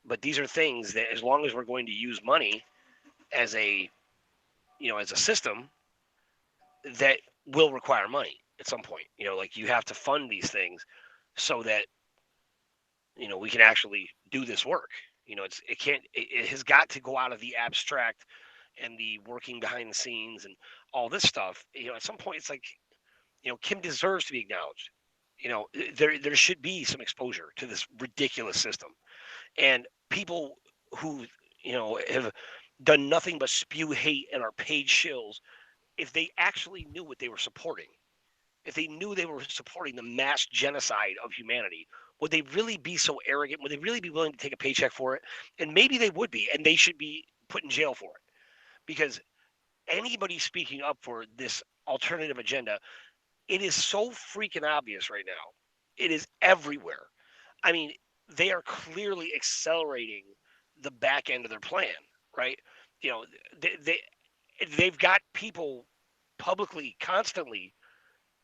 Speaker 7: but these are things that as long as we're going to use money as a, as a system, that will require money at some point. Like you have to fund these things so that we can actually do this work. It has got to go out of the abstract and the working behind the scenes and all this stuff. At some point it's like, Kim deserves to be acknowledged. There should be some exposure to this ridiculous system, and people who have done nothing but spew hate and are paid shills, if they actually knew what they were supporting, if they knew they were supporting the mass genocide of humanity, would they really be so arrogant? Would they really be willing to take a paycheck for it? And maybe they would be, and they should be put in jail for it. Because anybody speaking up for this alternative agenda, it is so freaking obvious right now. It is everywhere. I mean, they are clearly accelerating the back end of their plan, right? They've got people publicly, constantly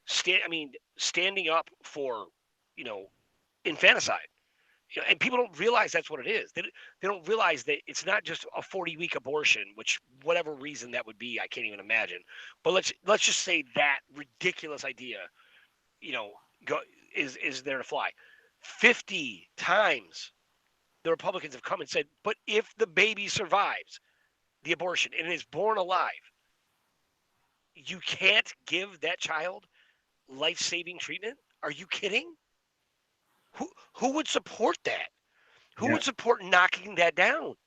Speaker 7: standing up for, infanticide. And people don't realize that's what it is. They don't realize that it's not just a 40-week abortion, which whatever reason that would be, I can't even imagine. But let's just say that ridiculous idea, is there to fly. 50 times the Republicans have come and said, but if the baby survives the abortion and is born alive, you can't give that child life-saving treatment? Are you kidding? Who would support that? Who would support knocking that down?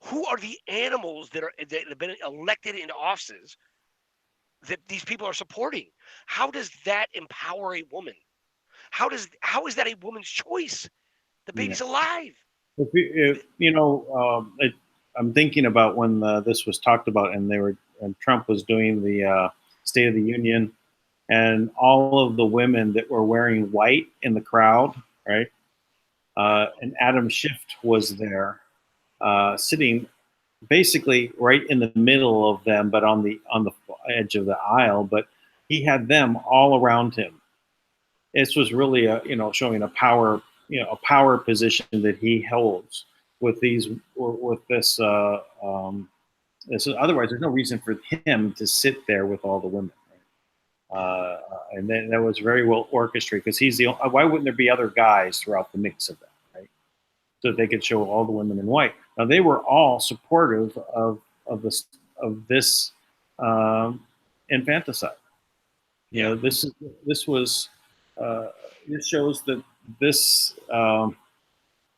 Speaker 7: Who are the animals that have been elected into offices that these people are supporting? How does that empower a woman? How is that a woman's choice? The baby's alive.
Speaker 1: I'm thinking about when this was talked about, and Trump was doing the State of the Union, and all of the women that were wearing white in the crowd, right? And Adam Schiff was there, sitting basically right in the middle of them, but on the edge of the aisle. But he had them all around him. This was really showing a power position that he holds with this. Otherwise, there's no reason for him to sit there with all the women. And then that was very well orchestrated because he's why wouldn't there be other guys throughout the mix of that, right? So that they could show all the women in white. Now they were all supportive of this infanticide. This shows that this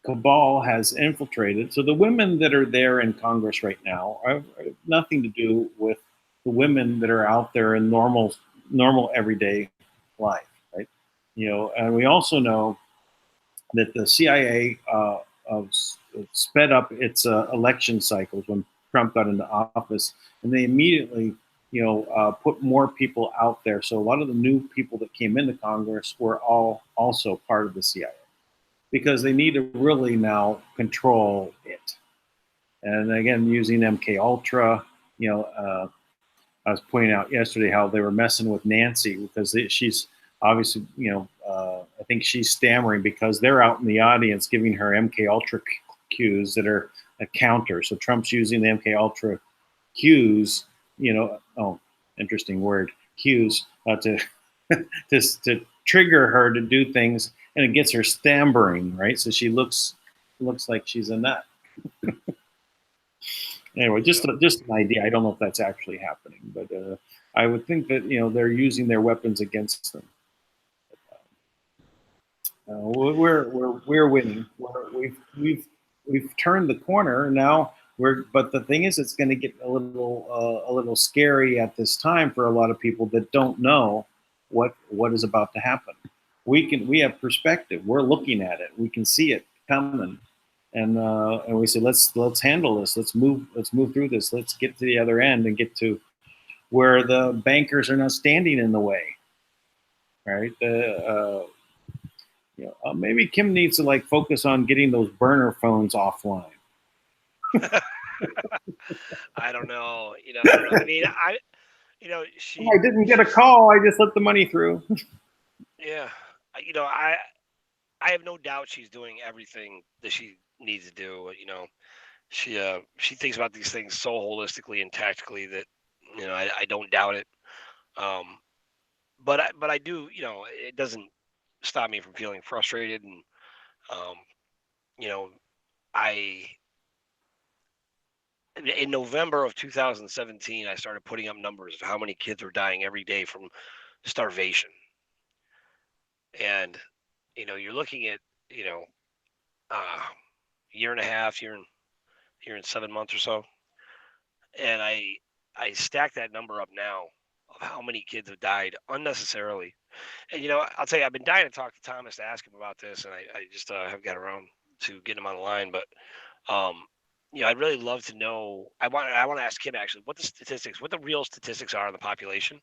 Speaker 1: cabal has infiltrated. So the women that are there in Congress right now have nothing to do with the women that are out there in normal everyday life, right? And we also know that the CIA sped up its election cycles when Trump got into office, and they immediately, put more people out there. So a lot of the new people that came into Congress were all also part of the CIA because they need to really now control it. And again, using MK Ultra, I was pointing out yesterday how they were messing with Nancy because she's obviously, I think she's stammering because they're out in the audience giving her MK Ultra cues that are a counter. So Trump's using the MK Ultra cues, interesting word, cues, to trigger her to do things, and it gets her stammering, right? So she looks like she's a nut. Anyway, just an idea. I don't know if that's actually happening, but I would think that they're using their weapons against them. We're winning. We've turned the corner now. But the thing is, it's going to get a little scary at this time for a lot of people that don't know what is about to happen. We have perspective. We're looking at it. We can see it coming, and we say let's handle this. Let's move through this. Let's get to the other end and get to where the bankers are not standing in the way, right? Maybe Kim needs to focus on getting those burner phones offline.
Speaker 7: I don't know. I mean, she.
Speaker 1: I didn't get a call. I just let the money through.
Speaker 7: Yeah, I have no doubt she's doing everything that she needs to do. She thinks about these things so holistically and tactically that I don't doubt it. But I do. It doesn't stop me from feeling frustrated, and I in November of 2017 I started putting up numbers of how many kids were dying every day from starvation, and you're looking at year and a half, year and 7 months or so, and I stack that number up now of how many kids have died unnecessarily. And I'll tell you, I've been dying to talk to Thomas to ask him about this, and I just haven't got around to getting him on the line. But I'd really love to know. I want to ask him actually what the real statistics are on the population,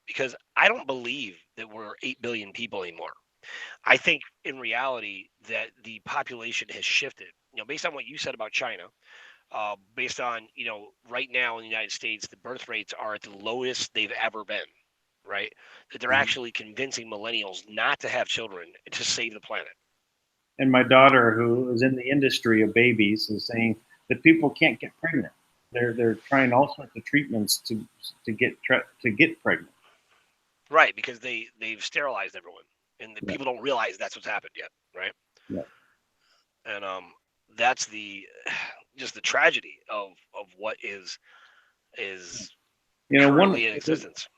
Speaker 7: because I don't believe that we're 8 billion people anymore. I think in reality that the population has shifted. Based on what you said about China, based on right now in the United States, the birth rates are at the lowest they've ever been. Right, that they're actually convincing millennials not to have children to save the planet.
Speaker 1: And my daughter, who is in the industry of babies, is saying that people can't get pregnant. They're trying all sorts of treatments to get pregnant.
Speaker 7: Right, because they've sterilized everyone, and the people don't realize that's what's happened yet. Right.
Speaker 1: Yeah.
Speaker 7: And that's just the tragedy of what is currently in existence.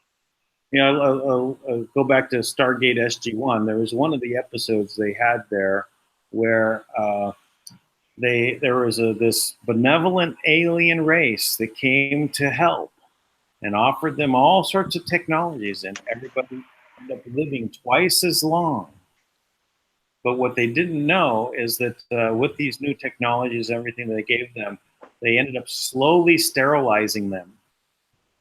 Speaker 1: I'll go back to Stargate SG-1. There was one of the episodes they had there where there was this benevolent alien race that came to help and offered them all sorts of technologies, and everybody ended up living twice as long. But what they didn't know is that with these new technologies, everything they gave them, they ended up slowly sterilizing them,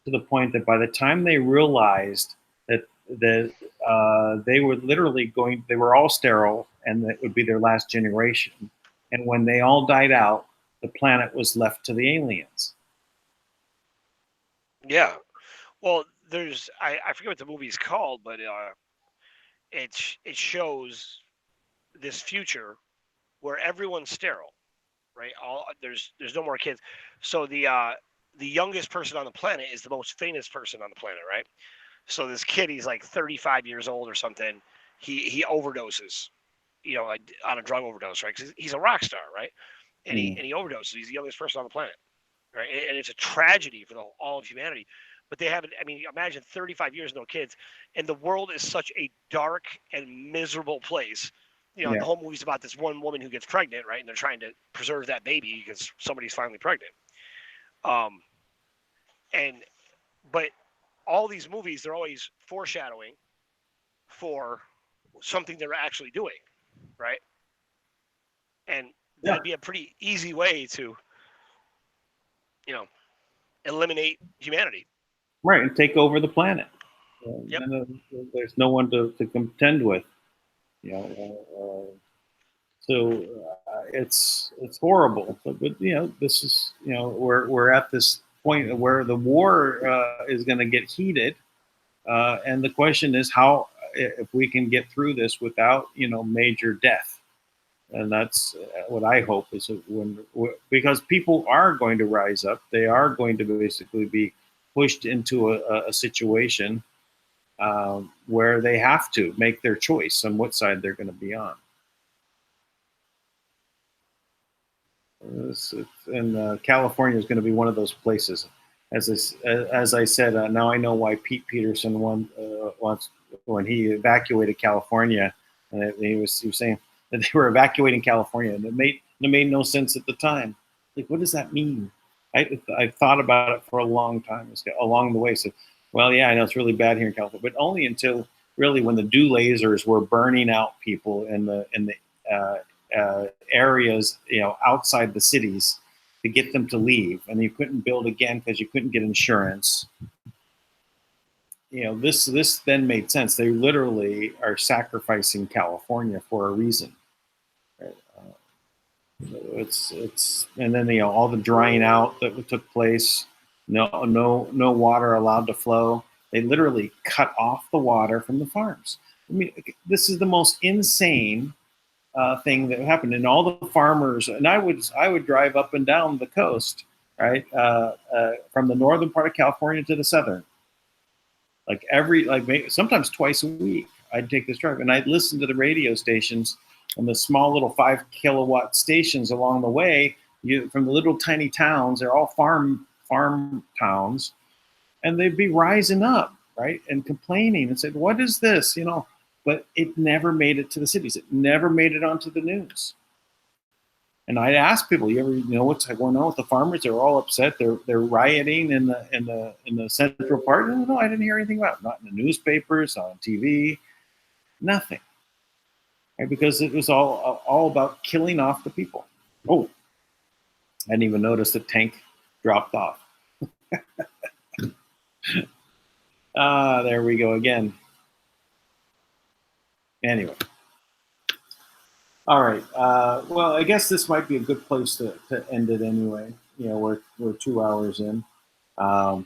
Speaker 1: to the point that by the time they realized that they were all sterile, and that would be their last generation. And when they all died out, the planet was left to the aliens.
Speaker 7: Yeah. Well, I forget what the movie's called, but it shows this future where everyone's sterile, right? There's no more kids. So the youngest person on the planet is the most famous person on the planet, right? So this kid, he's like 35 years old or something. He overdoses, on a drug overdose, right? Because he's a rock star, right? And he overdoses. He's the youngest person on the planet, right? And it's a tragedy for all of humanity. But they haven't. I mean, imagine 35 years, no kids, and the world is such a dark and miserable place. The whole movie's about this one woman who gets pregnant, right? And they're trying to preserve that baby because somebody's finally pregnant. But all these movies, they're always foreshadowing for something they're actually doing, right? And that'd be a pretty easy way to, eliminate humanity.
Speaker 1: Right, and take over the planet.
Speaker 7: Yep.
Speaker 1: There's no one to contend with. So it's horrible. But this is we're at this point where the war is going to get heated, and the question is how, if we can get through this without major death. And that's what I hope is because people are going to rise up. They are going to basically be pushed into a situation where they have to make their choice on what side they're going to be on. And California is going to be one of those places. As I said, now I know why Pete Peterson once when he evacuated California, and he was saying that they were evacuating California, and it made no sense at the time. Like, what does that mean? I thought about it for a long time along the way. So, well, yeah, I know it's really bad here in California, but only until really when the dew lasers were burning out people in the areas, outside the cities, to get them to leave, and you couldn't build again because you couldn't get insurance. This then made sense. They literally are sacrificing California for a reason. Right? It's and then all the drying out that took place. No water allowed to flow. They literally cut off the water from the farms. I mean, this is the most insane thing that happened. And all the farmers, and I would drive up and down the coast, right, from the northern part of California to the southern, sometimes twice a week. I'd take this drive, and I'd listen to the radio stations and the small little 5 kilowatt stations along the way. From the little tiny towns, they're all farm towns, and they'd be rising up, right, and complaining and said, "What is this?" But it never made it to the cities. It never made it onto the news. And I'd ask people, "You ever know what's going on with the farmers? They're all upset. They're rioting in the central part." No, I didn't hear anything about it. Not in the newspapers, on TV, nothing. Right? Because it was all about killing off the people. Oh, I didn't even notice the tank dropped off. There we go again. Anyway. All right. Well, I guess this might be a good place to end it anyway. We're 2 hours in. And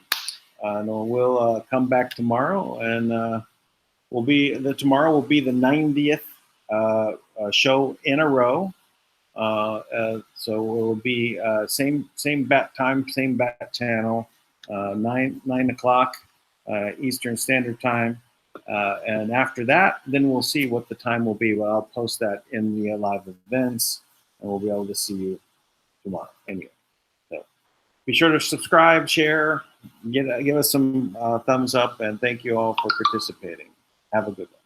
Speaker 1: we'll come back tomorrow, and tomorrow will be the 90th show in a row. So it will be same bat time, same bat channel, 9 o'clock Eastern Standard Time. And after that, then we'll see what the time will be. Well, I'll post that in the live events, and we'll be able to see you tomorrow. Anyway, so be sure to subscribe, share, give us some thumbs up, and thank you all for participating. Have a good one.